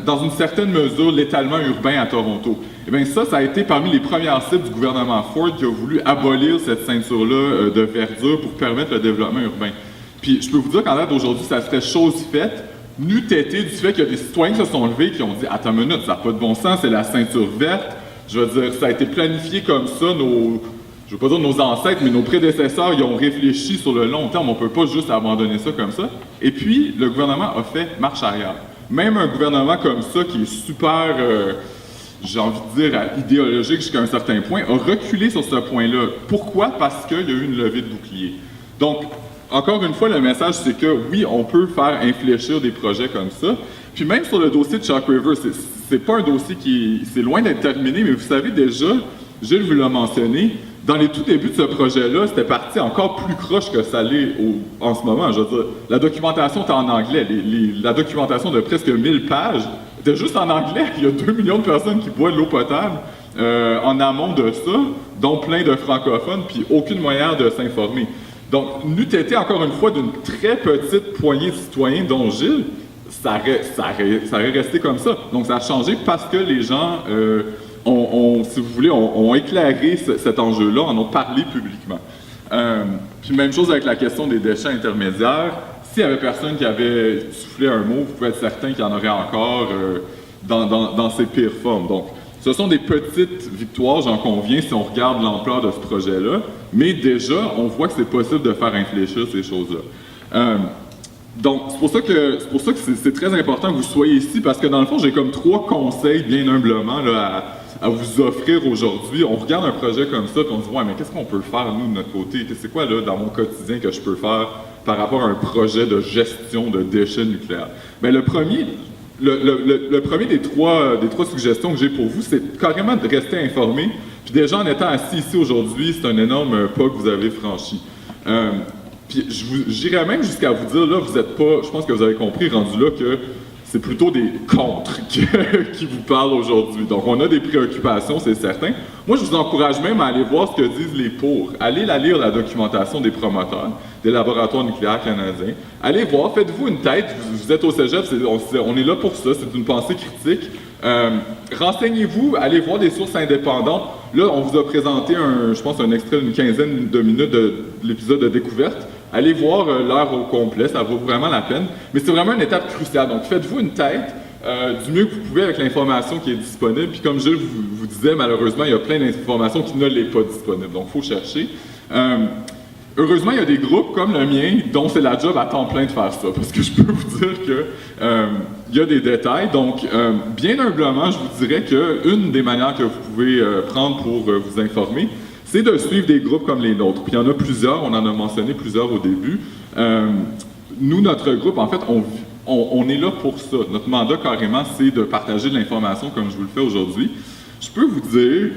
dans une certaine mesure, l'étalement urbain à Toronto. Et bien ça a été parmi les premières cibles du gouvernement Ford qui a voulu abolir cette ceinture-là de verdure pour permettre le développement urbain. Puis je peux vous dire qu'en date d'aujourd'hui, ça serait chose faite, n'eût été du fait qu'il y a des citoyens qui se sont levés qui ont dit « Attends une minute, ça n'a pas de bon sens, c'est la ceinture verte. » Je veux dire, ça a été planifié comme ça, je ne veux pas dire nos ancêtres, mais nos prédécesseurs, ils ont réfléchi sur le long terme, on ne peut pas juste abandonner ça comme ça. Et puis, le gouvernement a fait marche arrière. Même un gouvernement comme ça, qui est super, j'ai envie de dire, idéologique jusqu'à un certain point, a reculé sur ce point-là. Pourquoi? Parce qu'il y a eu une levée de bouclier. Donc, encore une fois, le message, c'est que oui, on peut faire infléchir des projets comme ça. Puis même sur le dossier de Chalk River, c'est pas un dossier c'est loin d'être terminé, mais vous savez déjà, Gilles vous l'a mentionné, dans les tout débuts de ce projet-là, c'était parti encore plus croche que ça l'est en ce moment. Je veux dire, la documentation est en anglais. La documentation de presque 1000 pages était juste en anglais. Il y a 2 millions de personnes qui boivent de l'eau potable en amont de ça, dont plein de francophones, puis aucune moyen de s'informer. Donc, n'eût été encore une fois d'une très petite poignée de citoyens, dont Gilles, ça aurait resté comme ça. Donc, ça a changé parce que les gens si vous voulez, ont éclairé cet enjeu-là, en ont parlé publiquement. Puis même chose avec la question des déchets intermédiaires. S'il y avait personne qui avait soufflé un mot, vous pouvez être certain qu'il y en aurait encore dans ses pires formes. Donc, ce sont des petites victoires, j'en conviens, si on regarde l'ampleur de ce projet-là, mais déjà, on voit que c'est possible de faire infléchir ces choses-là. Donc, c'est pour ça que c'est très important que vous soyez ici, parce que dans le fond, j'ai comme 3 conseils, bien humblement, là, à vous offrir aujourd'hui. On regarde un projet comme ça, puis on se dit « Ouais, mais qu'est-ce qu'on peut faire, nous, de notre côté? C'est quoi, là, dans mon quotidien, que je peux faire par rapport à un projet de gestion de déchets nucléaires? » Bien, le premier des trois suggestions que j'ai pour vous, c'est carrément de rester informé. Puis déjà, en étant assis ici aujourd'hui, c'est un énorme pas que vous avez franchi. Puis j'irais même jusqu'à vous dire, là, vous n'êtes pas, je pense que vous avez compris, rendu là, que c'est plutôt des contre qui vous parlent aujourd'hui. Donc, on a des préoccupations, c'est certain. Moi, je vous encourage même à aller voir ce que disent les pour. Allez lire la documentation des promoteurs, des laboratoires nucléaires canadiens. Allez voir, faites-vous une tête. Vous êtes au cégep, on est là pour ça, c'est une pensée critique. Renseignez-vous, allez voir des sources indépendantes. Là, on vous a présenté un extrait d'une quinzaine de minutes de l'épisode de découverte. Allez voir l'heure au complet, ça vaut vraiment la peine. Mais c'est vraiment une étape cruciale. Donc, faites-vous une tête du mieux que vous pouvez avec l'information qui est disponible. Puis comme Gilles vous disait, malheureusement, il y a plein d'informations qui ne l'est pas disponible. Donc, il faut chercher. Heureusement, il y a des groupes comme le mien dont c'est la job à temps plein de faire ça. Parce que je peux vous dire qu'il y a des détails. Donc, bien humblement, je vous dirais qu'une des manières que vous pouvez prendre pour vous informer, c'est de suivre des groupes comme les nôtres. Puis il y en a plusieurs, on en a mentionné plusieurs au début. Nous, notre groupe, en fait, on est là pour ça. Notre mandat, carrément, c'est de partager de l'information comme je vous le fais aujourd'hui. Je peux vous dire,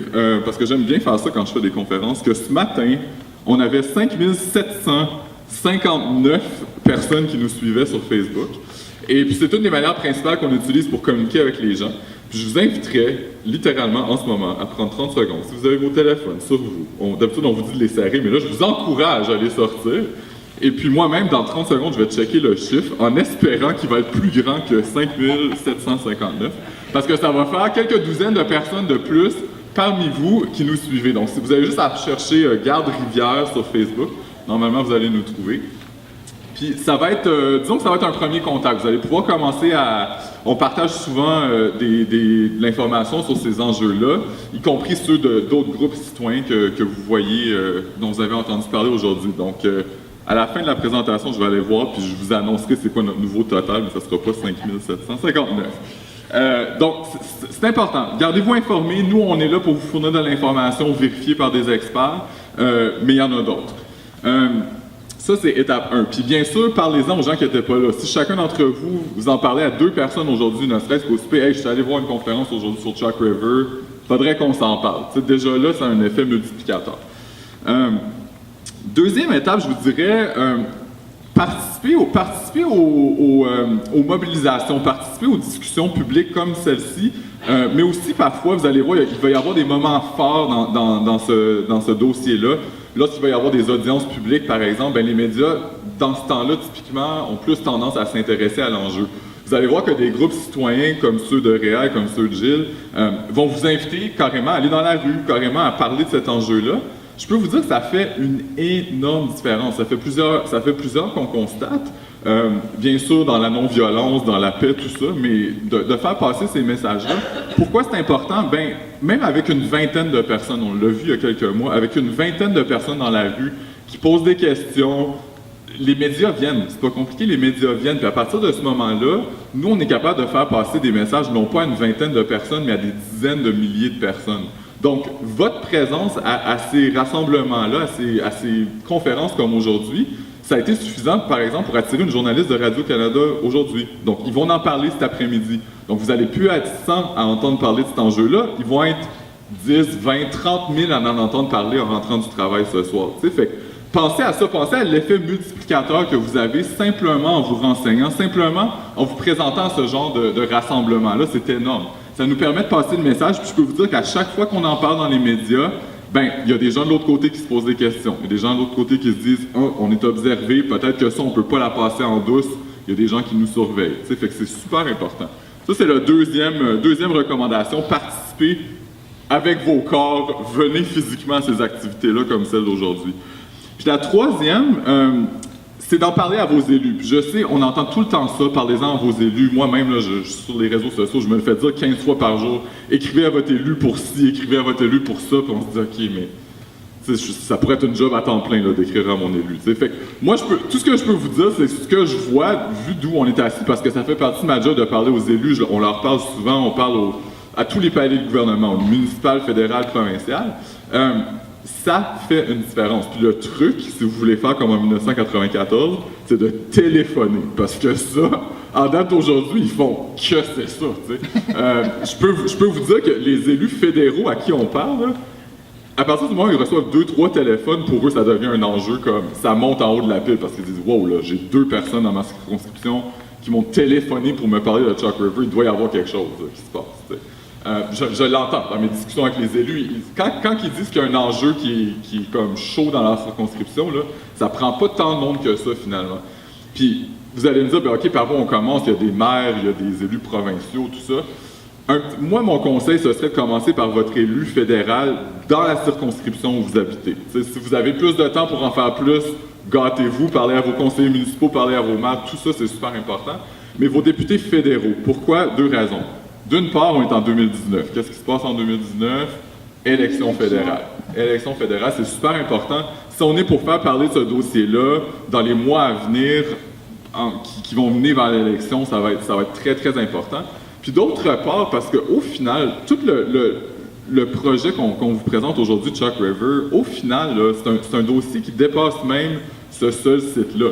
parce que j'aime bien faire ça quand je fais des conférences, que ce matin, on avait 5759 personnes qui nous suivaient sur Facebook. Et puis c'est une des manières principales qu'on utilise pour communiquer avec les gens. Puis je vous inviterais, littéralement, en ce moment, à prendre 30 secondes. Si vous avez vos téléphones sur vous, d'habitude on vous dit de les serrer, mais là je vous encourage à les sortir. Et puis moi-même, dans 30 secondes, je vais checker le chiffre en espérant qu'il va être plus grand que 5759. Parce que ça va faire quelques douzaines de personnes de plus parmi vous qui nous suivez. Donc si vous avez juste à chercher Garde Rivière sur Facebook, normalement vous allez nous trouver. Puis ça va être, disons que ça va être un premier contact. Vous allez pouvoir commencer on partage souvent de l'information sur ces enjeux-là, y compris ceux d'autres groupes citoyens que vous voyez, dont vous avez entendu parler aujourd'hui. Donc, à la fin de la présentation, je vais aller voir, puis je vous annoncerai c'est quoi notre nouveau total, mais ça ne sera pas 5759. Donc, c'est important. Gardez-vous informés. Nous, on est là pour vous fournir de l'information vérifiée par des experts, mais il y en a d'autres. Ça, c'est étape 1. Puis bien sûr, parlez-en aux gens qui n'étaient pas là. Si chacun d'entre vous en parlez à 2 personnes aujourd'hui, ne serait-ce qu'au souper, « Hey, je suis allé voir une conférence aujourd'hui sur Chalk River », faudrait qu'on s'en parle. T'sais, déjà là, c'est un effet multiplicateur. Deuxième étape, je vous dirais, participer aux mobilisations, participer aux discussions publiques comme celle-ci, mais aussi parfois, vous allez voir, il va y avoir des moments forts dans ce dossier-là. Lorsqu'il va y avoir des audiences publiques, par exemple, les médias, dans ce temps-là, typiquement, ont plus tendance à s'intéresser à l'enjeu. Vous allez voir que des groupes citoyens comme ceux de Réal, comme ceux de Gilles, vont vous inviter carrément à aller dans la rue, carrément à parler de cet enjeu-là. Je peux vous dire que ça fait une énorme différence. Ça fait plusieurs qu'on constate. Bien sûr, dans la non-violence, dans la paix, tout ça, mais de faire passer ces messages-là. Pourquoi c'est important? Même avec une vingtaine de personnes, on l'a vu il y a quelques mois, avec une vingtaine de personnes dans la rue qui posent des questions, les médias viennent. C'est pas compliqué, les médias viennent. Puis à partir de ce moment-là, nous, on est capable de faire passer des messages, non pas à une vingtaine de personnes, mais à des dizaines de milliers de personnes. Donc, votre présence à ces rassemblements-là, à ces conférences comme aujourd'hui, ça a été suffisant, par exemple, pour attirer une journaliste de Radio-Canada aujourd'hui. Donc, ils vont en parler cet après-midi. Donc, vous n'allez plus être 100 à entendre parler de cet enjeu-là. Ils vont être 10, 20, 30 000 à en entendre parler en rentrant du travail ce soir. Tu sais, fait pensez à ça, pensez à l'effet multiplicateur que vous avez simplement en vous renseignant, simplement en vous présentant à ce genre de rassemblement-là. C'est énorme. Ça nous permet de passer le message, puis je peux vous dire qu'à chaque fois qu'on en parle dans les médias, il y a des gens de l'autre côté qui se posent des questions. Il y a des gens de l'autre côté qui se disent « on est observé, peut-être que ça, on ne peut pas la passer en douce. » Il y a des gens qui nous surveillent. Fait que c'est super important. Ça, c'est la deuxième recommandation. Participez avec vos corps. Venez physiquement à ces activités-là comme celle d'aujourd'hui. Puis la troisième, c'est d'en parler à vos élus. Puis je sais, on entend tout le temps ça, parlez-en à vos élus. Moi-même, là, sur les réseaux sociaux, je me le fais dire 15 fois par jour. Écrivez à votre élu pour ci, écrivez à votre élu pour ça. Puis on se dit, OK, mais ça pourrait être une job à temps plein là, d'écrire à mon élu. Fait que moi, tout ce que je peux vous dire, c'est ce que je vois, vu d'où on est assis, parce que ça fait partie de ma job de parler aux élus. On leur parle souvent, on parle à tous les paliers de gouvernement, municipal, fédéral, provincial. Ça fait une différence. Puis le truc, si vous voulez faire comme en 1994, c'est de téléphoner. Parce que ça, en date d'aujourd'hui, ils font que c'est ça. Je peux vous dire que les élus fédéraux à qui on parle, là, à partir du moment où ils reçoivent 2-3 téléphones, pour eux, ça devient un enjeu comme ça monte en haut de la pile parce qu'ils disent « Wow, là, j'ai 2 personnes dans ma circonscription qui m'ont téléphoné pour me parler de Chalk River, il doit y avoir quelque chose là, qui se passe. » Je l'entends dans mes discussions avec les élus. Quand ils disent qu'il y a un enjeu qui est comme chaud dans leur circonscription, là, ça prend pas tant de monde que ça, finalement. Puis, vous allez me dire, OK, par où on commence? Il y a des maires, il y a des élus provinciaux, tout ça. Moi, mon conseil, ce serait de commencer par votre élu fédéral dans la circonscription où vous habitez. T'sais, si vous avez plus de temps pour en faire plus, gâtez-vous, parlez à vos conseillers municipaux, parlez à vos maires, tout ça, c'est super important. Mais vos députés fédéraux, pourquoi? 2 raisons. D'une part, on est en 2019. Qu'est-ce qui se passe en 2019? Élection fédérale. Élection fédérale, c'est super important. Si on est pour faire parler de ce dossier-là, dans les mois à venir, qui vont mener vers l'élection, ça va être très, très important. Puis d'autre part, parce qu'au final, tout le projet qu'on vous présente aujourd'hui de Chalk River, au final, c'est un dossier qui dépasse même ce seul site-là.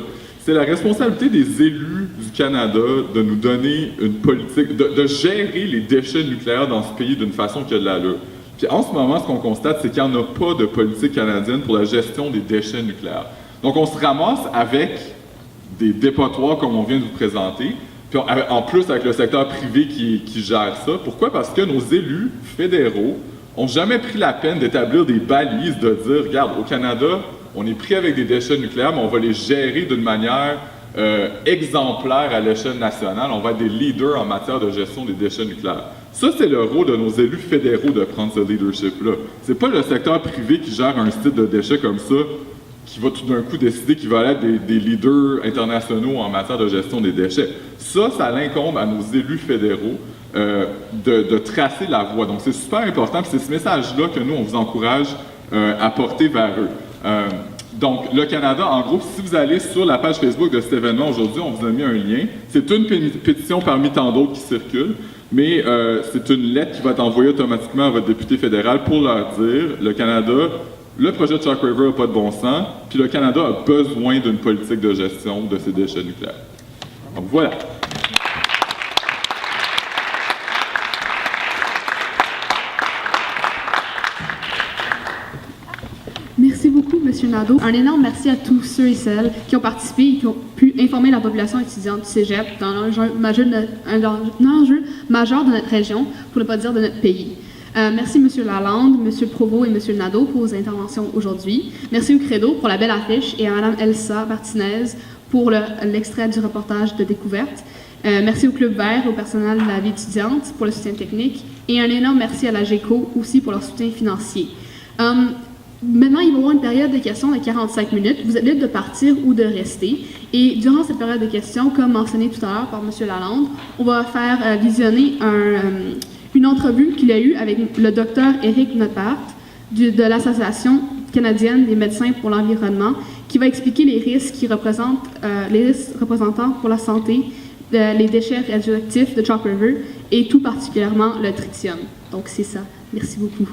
C'est la responsabilité des élus du Canada de nous donner une politique, de gérer les déchets nucléaires dans ce pays d'une façon qui a de l'allure. Puis en ce moment, ce qu'on constate, c'est qu'il n'y en a pas de politique canadienne pour la gestion des déchets nucléaires. Donc on se ramasse avec des dépotoirs comme on vient de vous présenter, puis en plus avec le secteur privé qui gère ça. Pourquoi? Parce que nos élus fédéraux n'ont jamais pris la peine d'établir des balises, de dire, regarde, au Canada, on est pris avec des déchets nucléaires, mais on va les gérer d'une manière exemplaire à l'échelle nationale. On va être des leaders en matière de gestion des déchets nucléaires. Ça, c'est le rôle de nos élus fédéraux de prendre ce leadership-là. C'est pas le secteur privé qui gère un site de déchets comme ça qui va tout d'un coup décider qu'il va être des leaders internationaux en matière de gestion des déchets. Ça l'incombe à nos élus fédéraux de tracer la voie. Donc, c'est super important, puis c'est ce message-là que nous, on vous encourage à porter vers eux. Donc, le Canada, en gros, si vous allez sur la page Facebook de cet événement aujourd'hui, on vous a mis un lien. C'est une pétition parmi tant d'autres qui circulent, mais c'est une lettre qui va être envoyée automatiquement à votre député fédéral pour leur dire, le Canada, le projet de Chalk River n'a pas de bon sens, puis le Canada a besoin d'une politique de gestion de ses déchets nucléaires. Donc, voilà. Merci beaucoup. beaucoup, M. Nadeau. Un énorme merci à tous ceux et celles qui ont participé et qui ont pu informer la population étudiante du Cégep dans l'enjeu majeur de notre région, pour ne pas dire de notre pays. Merci M. Lalande, M. Provost et M. Nadeau pour vos interventions aujourd'hui. Merci au Credo pour la belle affiche et à Mme Elsa Martinez pour l'extrait du reportage de découverte. Merci au Club Vert, au personnel de la vie étudiante pour le soutien technique et un énorme merci à la GECO aussi pour leur soutien financier. Maintenant, il va y avoir une période de questions de 45 minutes. Vous êtes libre de partir ou de rester. Et durant cette période de questions, comme mentionné tout à l'heure par M. Lalande, on va faire visionner une entrevue qu'il a eue avec le docteur Éric Notpart de l'Association canadienne des médecins pour l'environnement, qui va expliquer les risques représentant pour la santé les déchets radioactifs de Chalk River et tout particulièrement le tritium. Donc c'est ça. Merci beaucoup.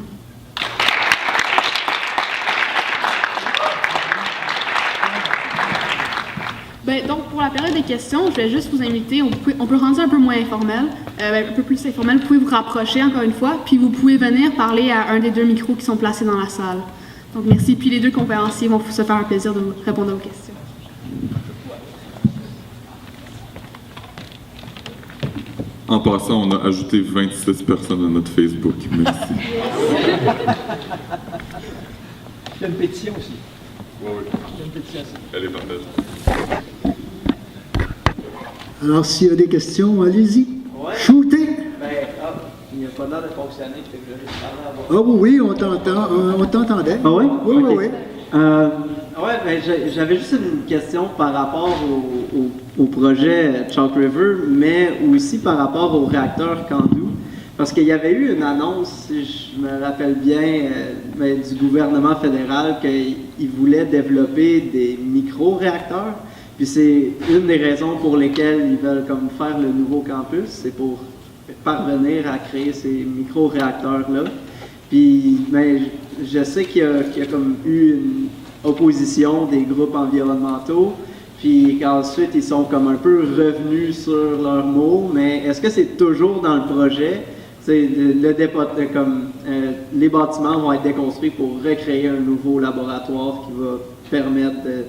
Donc, pour la période des questions, je vais juste vous inviter, on peut rendre ça un peu moins informel, un peu plus informel. Vous pouvez vous rapprocher encore une fois, puis vous pouvez venir parler à un des deux micros qui sont placés dans la salle. Donc, merci. Puis les deux conférenciers vont se faire un plaisir de répondre à vos questions. En passant, on a ajouté 26 personnes à notre Facebook. Merci. Il y a une pétition aussi. Oui. Il y a une pétition aussi. Elle est parfaite. Alors, s'il y a des questions, allez-y. Ouais. Shootez! Il n'y a pas l'air de fonctionner, fait que je vais juste parler à Ah oui, on t'entend. On t'entendait. Ah oui? Oui, Ok. oui. J'avais juste une question par rapport au projet Chalk River, mais aussi par rapport au réacteur Candu. Parce qu'il y avait eu une annonce, si je me rappelle bien, du gouvernement fédéral qu'il voulait développer des micro-réacteurs. Puis c'est une des raisons pour lesquelles ils veulent comme faire le nouveau campus, c'est pour parvenir à créer ces micro-réacteurs-là. Puis je sais qu'il y a comme eu une opposition des groupes environnementaux, puis qu'ensuite ils sont comme un peu revenus sur leurs mots, mais est-ce que c'est toujours dans le projet? Les bâtiments vont être déconstruits pour recréer un nouveau laboratoire qui va permettre de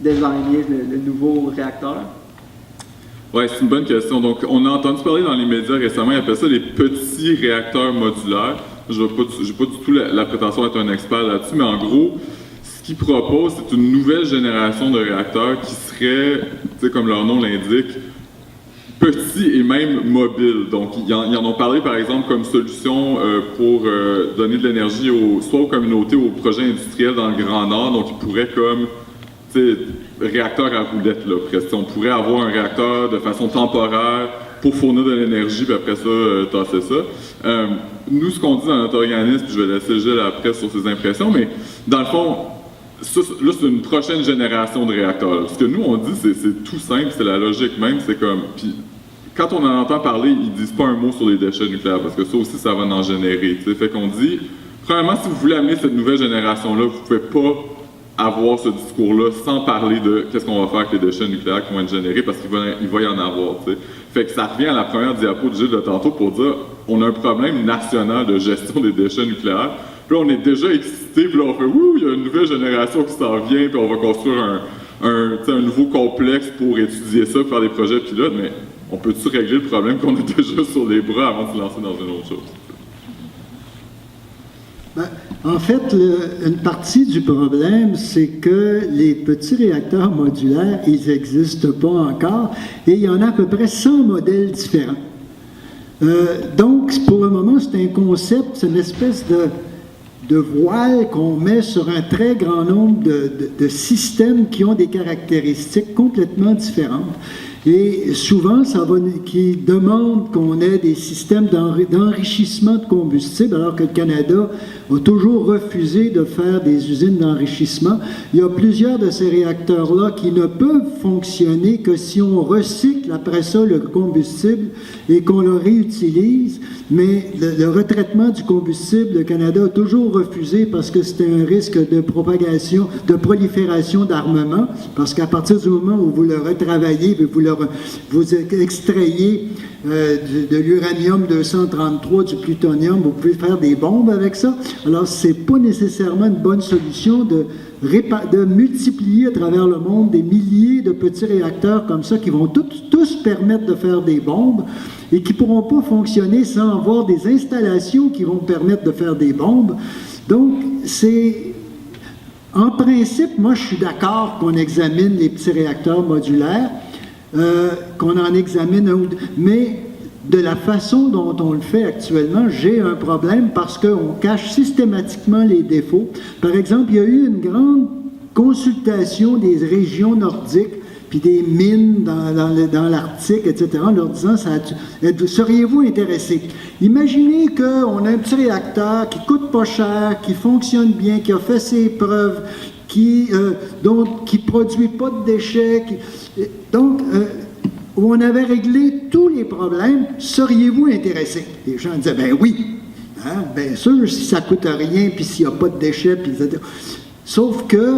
designer le nouveau réacteur? Oui, c'est une bonne question. Donc, on a entendu parler dans les médias récemment, ils appellent ça les petits réacteurs modulaires. Je n'ai pas du tout la prétention d'être un expert là-dessus, mais en gros, ce qu'ils proposent, c'est une nouvelle génération de réacteurs qui serait, comme leur nom l'indique, petits et même mobiles. Donc, ils en ont parlé, par exemple, comme solution pour donner de l'énergie soit aux communautés ou aux projets industriels dans le Grand Nord. Donc, ils pourraient réacteur à roulette, là, presque. On pourrait avoir un réacteur de façon temporaire pour fournir de l'énergie, puis après ça, tasser ça. Nous, ce qu'on dit dans notre organisme, puis je vais laisser Gilles après sur ses impressions, mais dans le fond, ça, là, c'est une prochaine génération de réacteurs. Là. Ce que nous, on dit, c'est tout simple, c'est la logique même, c'est comme... Puis, quand on en entend parler, ils disent pas un mot sur les déchets nucléaires, parce que ça aussi, ça va en générer. T'sais. Fait qu'on dit, premièrement, si vous voulez amener cette nouvelle génération-là, vous pouvez pas avoir ce discours-là sans parler de qu'est-ce qu'on va faire avec les déchets nucléaires qui vont être générés, parce qu'il va y en avoir. T'sais. Fait que ça revient à la première diapo de Gilles de tantôt pour dire, on a un problème national de gestion des déchets nucléaires. Puis là, on est déjà excité, puis là, on fait « Ouh, il y a une nouvelle génération qui s'en vient, puis on va construire un nouveau complexe pour étudier ça, faire des projets pilotes. » Mais on peut-tu régler le problème qu'on a déjà sur les bras avant de se lancer dans une autre chose? En fait, une partie du problème, c'est que les petits réacteurs modulaires, ils n'existent pas encore, et il y en a à peu près 100 modèles différents. Donc, pour le moment, c'est un concept, c'est une espèce de voile qu'on met sur un très grand nombre de systèmes qui ont des caractéristiques complètement différentes. Et souvent, qui demande qu'on ait des systèmes d'enrichissement de combustible, alors que le Canada a toujours refusé de faire des usines d'enrichissement. Il y a plusieurs de ces réacteurs-là qui ne peuvent fonctionner que si on recycle après ça le combustible et qu'on le réutilise. Mais le retraitement du combustible, le Canada a toujours refusé parce que c'était un risque de propagation, de prolifération d'armement, parce qu'à partir du moment où vous le retravaillez et vous le vous extrayez de l'uranium 233, du plutonium, vous pouvez faire des bombes avec ça. Alors, c'est pas nécessairement une bonne solution de multiplier à travers le monde des milliers de petits réacteurs comme ça qui vont tous permettre de faire des bombes et qui ne pourront pas fonctionner sans avoir des installations qui vont permettre de faire des bombes. Donc, en principe, moi, je suis d'accord qu'on examine les petits réacteurs modulaires, qu'on en examine un ou deux, mais de la façon dont on le fait actuellement, j'ai un problème parce qu'on cache systématiquement les défauts. Par exemple, il y a eu une grande consultation des régions nordiques puis des mines dans l'Arctique, etc., en leur disant, seriez-vous intéressés? Imaginez qu'on a un petit réacteur qui ne coûte pas cher, qui fonctionne bien, qui a fait ses preuves, qui ne produit pas de déchets, où on avait réglé tous les problèmes, seriez-vous intéressés? Les gens disaient, ben oui, hein, bien sûr, si ça ne coûte rien, puis s'il n'y a pas de déchets, puis etc. Sauf que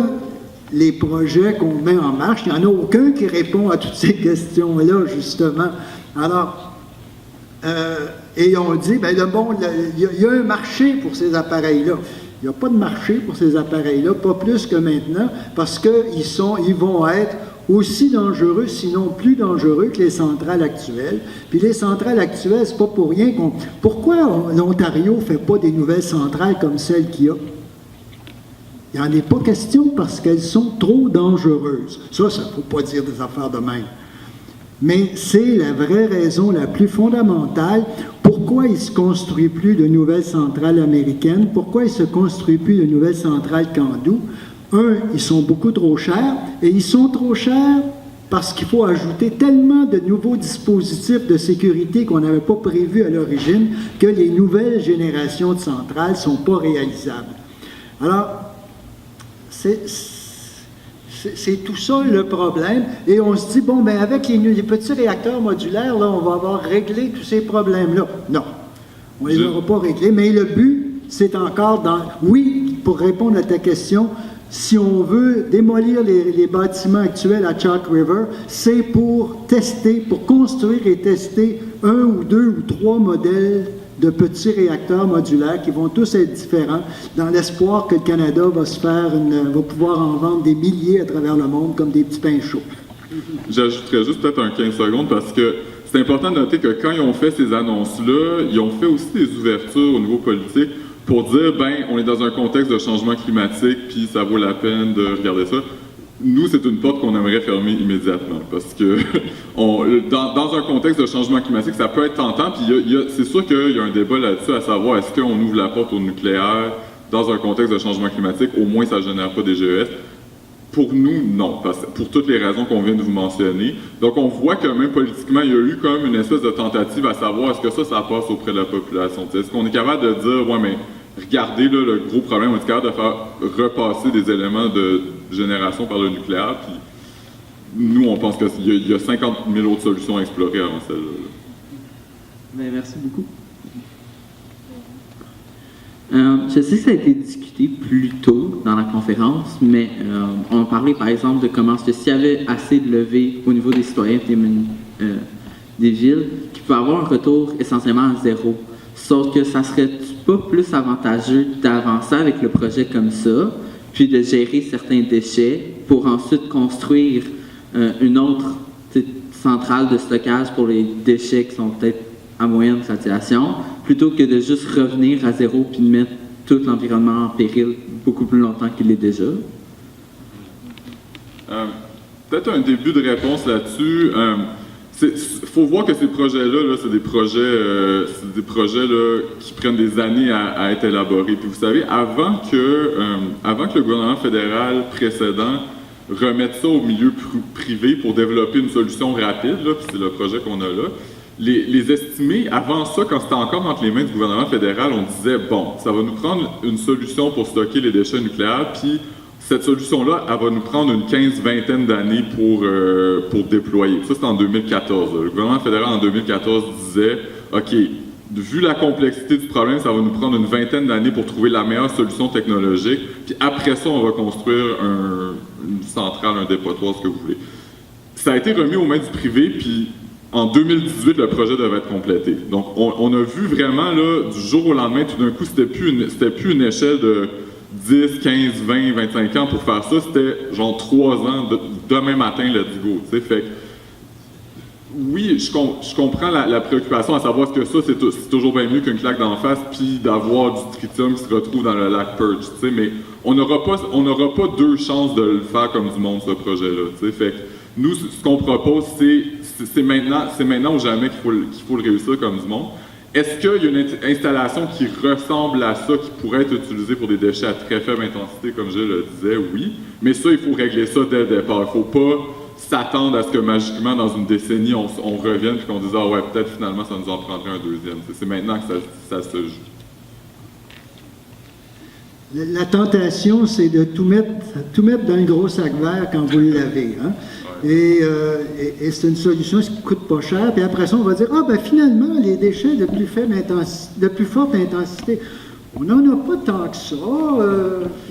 les projets qu'on met en marche, il n'y en a aucun qui répond à toutes ces questions-là, justement. Alors, et on dit, bien, il y a un marché pour ces appareils-là. Il n'y a pas de marché pour ces appareils-là, pas plus que maintenant, parce qu'ils vont être aussi dangereux, sinon plus dangereux que les centrales actuelles. Puis les centrales actuelles, c'est pas pour rien Pourquoi l'Ontario ne fait pas des nouvelles centrales comme celles qu'il y a? Il n'y en est pas question parce qu'elles sont trop dangereuses. Ça ne faut pas dire des affaires de même. Mais c'est la vraie raison la plus fondamentale. Pourquoi il ne se construit plus de nouvelles centrales américaines? Pourquoi il ne se construit plus de nouvelles centrales Candu? Ils sont beaucoup trop chers, et ils sont trop chers parce qu'il faut ajouter tellement de nouveaux dispositifs de sécurité qu'on n'avait pas prévus à l'origine que les nouvelles générations de centrales ne sont pas réalisables. Alors, c'est tout ça le problème, et on se dit, bon, ben avec les petits réacteurs modulaires, là, on va avoir réglé tous ces problèmes-là. Non, on ne les aura pas réglés, mais le but, c'est encore oui, pour répondre à ta question, si on veut démolir les bâtiments actuels à Chalk River, c'est pour construire et tester 1 ou 2 ou 3 modèles de petits réacteurs modulaires qui vont tous être différents, dans l'espoir que le Canada va pouvoir en vendre des milliers à travers le monde comme des petits pains chauds. J'ajouterais juste peut-être un 15 secondes parce que c'est important de noter que quand ils ont fait ces annonces-là, ils ont fait aussi des ouvertures au niveau politique pour dire, ben, on est dans un contexte de changement climatique, puis ça vaut la peine de regarder ça. Nous, c'est une porte qu'on aimerait fermer immédiatement, parce que dans un contexte de changement climatique, ça peut être tentant, puis c'est sûr qu'il y a un débat là-dessus, à savoir, est-ce qu'on ouvre la porte au nucléaire dans un contexte de changement climatique, au moins ça ne génère pas des GES. Pour nous, non, pour toutes les raisons qu'on vient de vous mentionner. Donc, on voit que même politiquement, il y a eu quand même une espèce de tentative à savoir, est-ce que ça passe auprès de la population? Est-ce qu'on est capable de dire, ouais, mais regardez là, le gros problème, on est capable de faire repasser des éléments de génération par le nucléaire, puis nous, on pense qu'il y a 50 000 autres solutions à explorer avant celle-là. Bien, merci beaucoup. Je sais que ça a été discuté plus tôt dans la conférence, mais on parlait par exemple de comment s'il y avait assez de levées au niveau des citoyens des villes, qui pouvaient avoir un retour essentiellement à zéro. Sauf que ça serait pas plus avantageux d'avancer avec le projet comme ça, puis de gérer certains déchets pour ensuite construire une autre centrale de stockage pour les déchets qui sont peut-être à moyenne saturation, plutôt que de juste revenir à zéro puis de mettre tout l'environnement en péril beaucoup plus longtemps qu'il l'est déjà? Peut-être un début de réponse là-dessus. Il faut voir que ces projets-là, c'est des projets là, qui prennent des années à être élaborés. Puis vous savez, avant que le gouvernement fédéral précédent remette ça au milieu privé pour développer une solution rapide, là, puis c'est le projet qu'on a là, les estimés, avant ça, quand c'était encore entre les mains du gouvernement fédéral, on disait, bon, ça va nous prendre une solution pour stocker les déchets nucléaires, puis cette solution-là, elle va nous prendre une 15-20 d'années pour déployer. Ça, c'est en 2014. Le gouvernement fédéral, en 2014, disait, OK, vu la complexité du problème, ça va nous prendre une 20 d'années pour trouver la meilleure solution technologique, puis après ça, on va construire une centrale, un dépotoir, ce que vous voulez. ça a été remis aux mains du privé, puis en 2018, le projet devait être complété. Donc, on a vu vraiment, là, du jour au lendemain, tout d'un coup, c'était plus une échelle de 10, 15, 20, 25 ans pour faire ça, c'était genre 3 ans, demain matin, let's go, tu sais, fait que, oui, je comprends la préoccupation à savoir que ça, c'est toujours bien mieux qu'une claque d'en face, puis d'avoir du tritium qui se retrouve dans le lac Perch, tu sais, mais on n'aura pas 2 chances de le faire comme du monde, ce projet-là, tu sais, fait que, nous, ce qu'on propose, c'est maintenant ou jamais qu'il faut le réussir comme du monde. Est-ce qu'il y a une installation qui ressemble à ça, qui pourrait être utilisée pour des déchets à très faible intensité, comme je le disais? Oui. Mais ça, il faut régler ça dès le départ. Il ne faut pas s'attendre à ce que magiquement, dans une décennie, on revienne et qu'on dise « Ah ouais, peut-être finalement, ça nous en prendrait un deuxième. » C'est maintenant que ça se joue. La tentation, c'est de tout mettre dans le gros sac vert quand vous le lavez. Hein? Et c'est une solution qui ne coûte pas cher. Puis après ça, on va dire, ah ben finalement, les déchets de plus forte intensité, on n'en a pas tant que ça.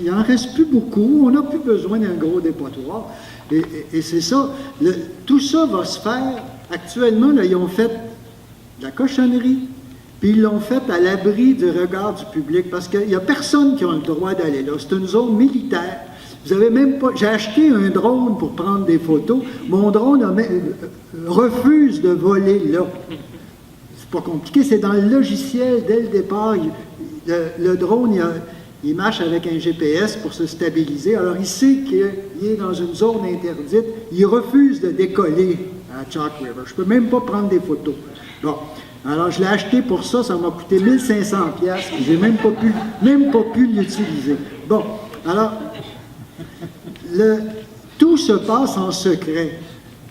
Il n'en reste plus beaucoup. On n'a plus besoin d'un gros dépotoir. Et c'est ça. Tout ça va se faire. Actuellement, là, ils ont fait de la cochonnerie. Puis ils l'ont fait à l'abri du regard du public. Parce qu'il n'y a personne qui a le droit d'aller là. C'est une zone militaire. Vous avez même pas. J'ai acheté un drone pour prendre des photos. Mon drone refuse de voler là. C'est pas compliqué, c'est dans le logiciel dès le départ. Le drone, il marche avec un GPS pour se stabiliser. Alors il sait qu'il est dans une zone interdite. Il refuse de décoller à Chalk River. Je peux même pas prendre des photos. Bon. Alors je l'ai acheté pour ça. Ça m'a coûté 1500$. J'ai même pas pu l'utiliser. Bon. Alors. Tout se passe en secret.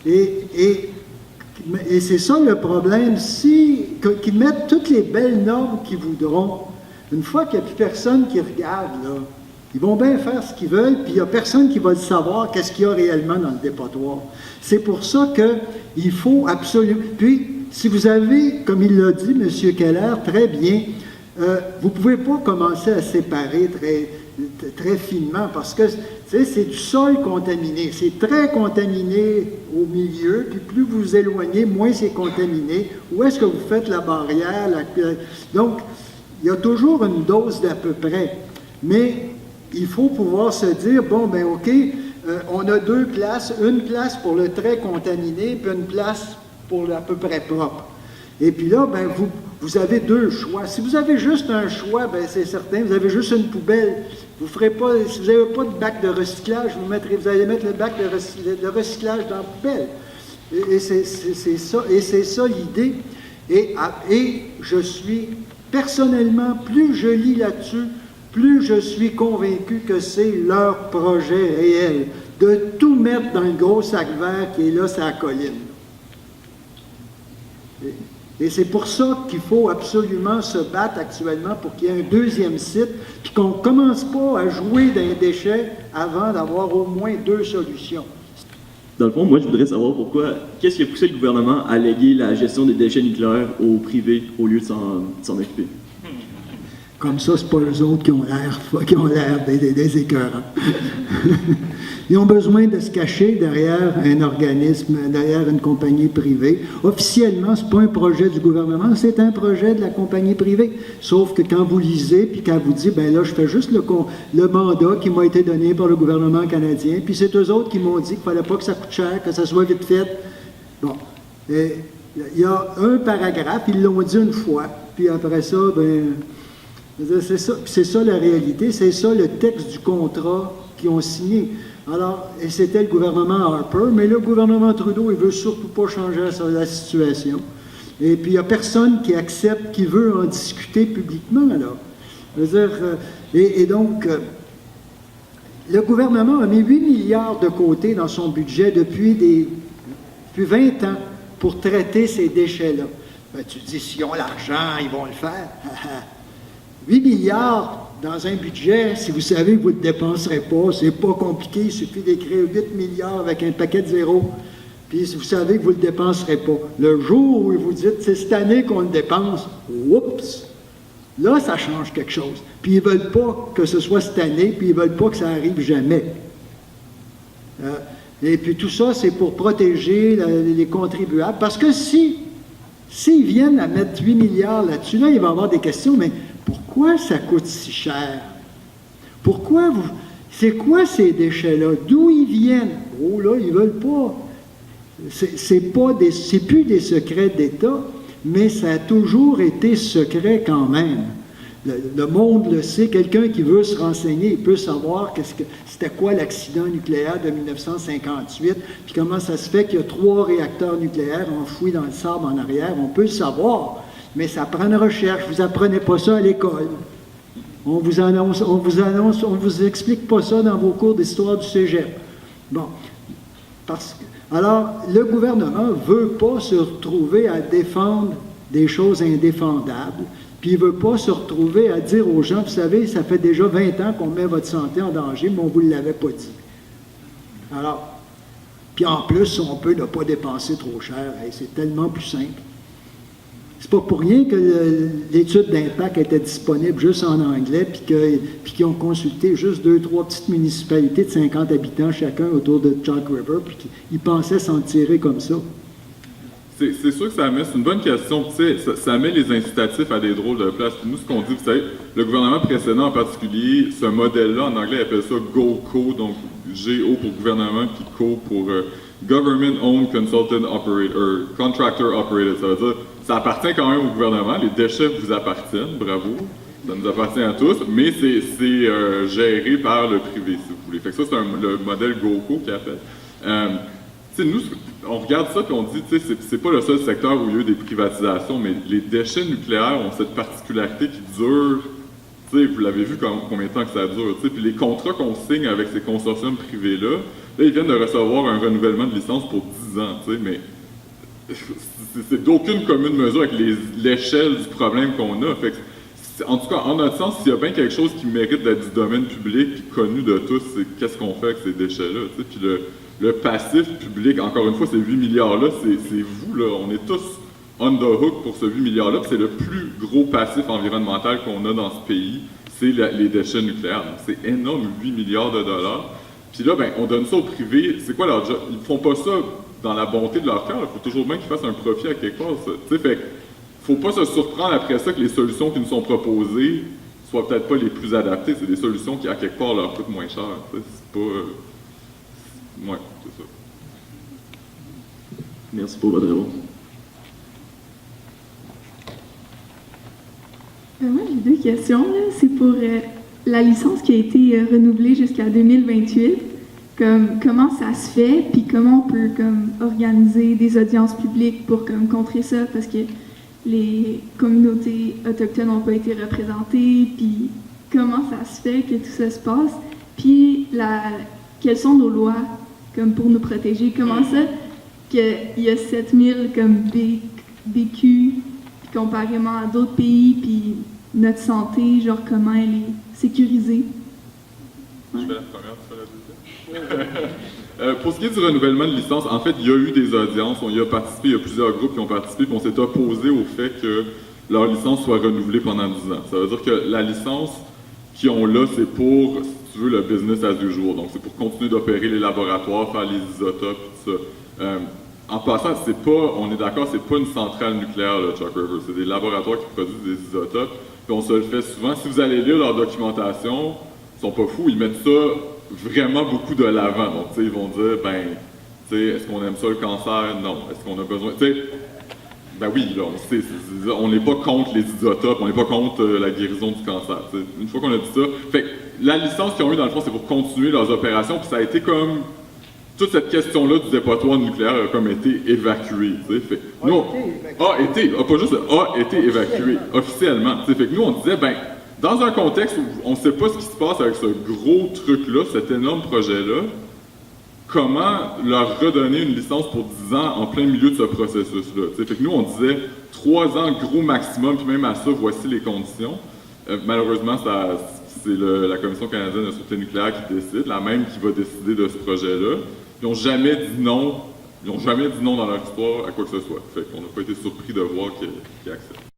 Et c'est ça le problème. Qu'ils mettent toutes les belles normes qu'ils voudront, une fois qu'il n'y a plus personne qui regarde, là, ils vont bien faire ce qu'ils veulent, puis il n'y a personne qui va le savoir qu'est-ce qu'il y a réellement dans le dépotoir. C'est pour ça qu'il faut absolument... Puis, si vous avez, comme il l'a dit, M. Keller, très bien, vous ne pouvez pas commencer à séparer très finement, parce que c'est du sol contaminé. C'est très contaminé au milieu, puis plus vous vous éloignez, moins c'est contaminé. Où est-ce que vous faites la barrière? Donc, il y a toujours une dose d'à peu près. Mais il faut pouvoir se dire, bon, ben OK, on a 2 places, une place pour le très contaminé, puis une place pour l'à peu près propre. Et puis là, ben, vous avez 2 choix. Si vous avez juste un choix, ben, c'est certain, vous avez juste une poubelle. Vous ferez pas, si vous n'avez pas de bac de recyclage, vous allez mettre le bac de recyclage dans la poubelle. Et c'est ça l'idée. Et je suis, personnellement, plus je lis là-dessus, plus je suis convaincu que c'est leur projet réel, de tout mettre dans le gros sac vert qui est là sur la colline. Et c'est pour ça qu'il faut absolument se battre actuellement pour qu'il y ait un deuxième site, puis qu'on ne commence pas à jouer dans les déchets avant d'avoir au moins 2 solutions. Dans le fond, moi, je voudrais savoir qu'est-ce qui a poussé le gouvernement à léguer la gestion des déchets nucléaires au privé au lieu de s'en occuper? Comme ça, c'est pas eux autres qui ont l'air des écœurants. Ils ont besoin de se cacher derrière un organisme, derrière une compagnie privée. Officiellement, ce n'est pas un projet du gouvernement, c'est un projet de la compagnie privée. Sauf que quand vous lisez, puis quand vous dites, ben là, je fais juste le mandat qui m'a été donné par le gouvernement canadien, puis c'est eux autres qui m'ont dit qu'il ne fallait pas que ça coûte cher, que ça soit vite fait. Bon. Il y a un paragraphe, ils l'ont dit une fois, puis après ça, ben... C'est ça la réalité, c'est ça le texte du contrat qu'ils ont signé. Alors, et c'était le gouvernement Harper, mais le gouvernement Trudeau, il ne veut surtout pas changer la situation. Et puis, il n'y a personne qui accepte, qui veut en discuter publiquement, là. Je veux dire, et donc, le gouvernement a mis 8 milliards de côté dans son budget depuis 20 ans pour traiter ces déchets-là. Ben, tu dis, s'ils ont l'argent, ils vont le faire. 8 milliards dans un budget, si vous savez que vous ne le dépenserez pas, c'est pas compliqué, il suffit d'écrire 8 milliards avec un paquet de zéros, puis si vous savez que vous ne le dépenserez pas. Le jour où vous dites, c'est cette année qu'on le dépense, oups, là, ça change quelque chose. Puis ils ne veulent pas que ce soit cette année, puis ils ne veulent pas que ça arrive jamais. Et puis tout ça, c'est pour protéger les contribuables. Parce que s'ils viennent à mettre 8 milliards là-dessus, là, il va y avoir des questions, mais pourquoi ça coûte si cher? Pourquoi vous... C'est quoi ces déchets-là? D'où ils viennent? Oh là, ils veulent pas. C'est plus des secrets d'État, mais ça a toujours été secret quand même. Le monde le sait, quelqu'un qui veut se renseigner, il peut savoir c'était quoi l'accident nucléaire de 1958, puis comment ça se fait qu'il y a 3 réacteurs nucléaires enfouis dans le sable en arrière. On peut le savoir, mais ça prend une recherche. Vous apprenez pas ça à l'école. On vous explique pas ça dans vos cours d'histoire du cégep. Bon. Alors, le gouvernement ne veut pas se retrouver à défendre des choses indéfendables, puis il ne veut pas se retrouver à dire aux gens, vous savez, ça fait déjà 20 ans qu'on met votre santé en danger, mais on ne vous l'avait pas dit. Alors, puis en plus, on peut ne pas dépenser trop cher. Hey, c'est tellement plus simple. C'est pas pour rien que l'étude d'impact était disponible juste en anglais, puis qu'ils ont consulté juste 2-3 petites municipalités de 50 habitants chacun autour de Chalk River, puis qu'ils pensaient s'en tirer comme ça. C'est sûr que c'est une bonne question. Tu sais, ça met les incitatifs à des drôles de place. Nous, ce qu'on dit, vous savez, le gouvernement précédent en particulier, ce modèle-là, en anglais, il appelle ça GOCO, donc GO pour gouvernement, puis CO pour Government Owned Consultant Operator, Contractor Operated. Ça veut dire, ça appartient quand même au gouvernement, les déchets vous appartiennent, bravo, ça nous appartient à tous, mais c'est géré par le privé, si vous voulez. Fait que ça, c'est le modèle GOCO qui a fait. Tu sais, nous, on regarde ça et on dit, tu sais, c'est pas le seul secteur où il y a eu des privatisations, mais les déchets nucléaires ont cette particularité qui dure, tu sais, vous l'avez vu combien de temps que ça dure, tu sais, puis les contrats qu'on signe avec ces consortiums privés-là, là, ils viennent de recevoir un renouvellement de licence pour 10 ans, tu sais, mais c'est d'aucune commune mesure avec l'échelle du problème qu'on a. Fait que, en tout cas, en notre sens, s'il y a bien quelque chose qui mérite d'être du domaine public et connu de tous, c'est qu'est-ce qu'on fait avec ces déchets-là, tu sais, puis le passif public, encore une fois, ces 8 milliards-là, c'est vous, là. On est tous on the hook pour ce 8 milliards-là. C'est le plus gros passif environnemental qu'on a dans ce pays, c'est les déchets nucléaires. Donc, c'est énorme, 8 milliards de dollars. Puis là, ben, on donne ça au privé. C'est quoi leur job? Ils font pas ça dans la bonté de leur cœur. Il faut toujours bien qu'ils fassent un profit à quelque part. Tu sais, fait faut pas se surprendre après ça que les solutions qui nous sont proposées soient peut-être pas les plus adaptées. C'est des solutions qui, à quelque part, leur coûtent moins cher. Tu sais, c'est pas... Ouais, c'est ça. Merci pour votre réponse. Moi, j'ai 2 questions. C'est pour la licence qui a été renouvelée jusqu'à 2028. Comment ça se fait, puis comment on peut organiser des audiences publiques pour contrer ça, parce que les communautés autochtones n'ont pas été représentées, puis comment ça se fait que tout ça se passe, puis quelles sont nos lois pour nous protéger, comment ça qu'il y a 7000 BQ, puis comparément à d'autres pays, puis notre santé, genre comment elle est sécurisée. Ouais. Je fais la première, tu fais la deuxième. Pour ce qui est du renouvellement de licence, en fait, il y a eu des audiences, on y a participé, il y a plusieurs groupes qui ont participé, puis on s'est opposé au fait que leur licence soit renouvelée pendant 10 ans. Ça veut dire que la licence qu'ils ont là, c'est pour, si tu veux, le business as usual. Donc, c'est pour continuer d'opérer les laboratoires, faire les isotopes, tout ça. En passant, on est d'accord, c'est pas une centrale nucléaire, le Chalk River. C'est des laboratoires qui produisent des isotopes, puis on se le fait souvent. Si vous allez lire leur documentation, ils sont pas fous, ils mettent ça vraiment beaucoup de l'avant. Donc, tu sais, ils vont dire, ben, tu sais, est-ce qu'on aime ça le cancer? Non. Est-ce qu'on a besoin, tu sais, ben oui, là, on n'est pas contre les isotopes, on n'est pas contre la guérison du cancer. T'sais. Une fois qu'on a dit ça, fait que la licence qu'ils ont eue, dans le fond, c'est pour continuer leurs opérations, puis ça a été comme toute cette question-là du dépotoir nucléaire a comme été évacuée. Fait, nous, pas juste a été évacué officiellement. Fait que nous, on disait, ben, dans un contexte où on ne sait pas ce qui se passe avec ce gros truc-là, cet énorme projet-là, comment leur redonner une licence pour 10 ans en plein milieu de ce processus-là. Fait que nous, on disait 3 ans gros maximum, puis même à ça, voici les conditions. Malheureusement, c'est la Commission canadienne de sûreté nucléaire qui décide, la même qui va décider de ce projet-là. Ils n'ont jamais dit non. Ils n'ont jamais dit non dans leur histoire à quoi que ce soit. Fait qu'on n'a pas été surpris de voir qu'ils acceptent.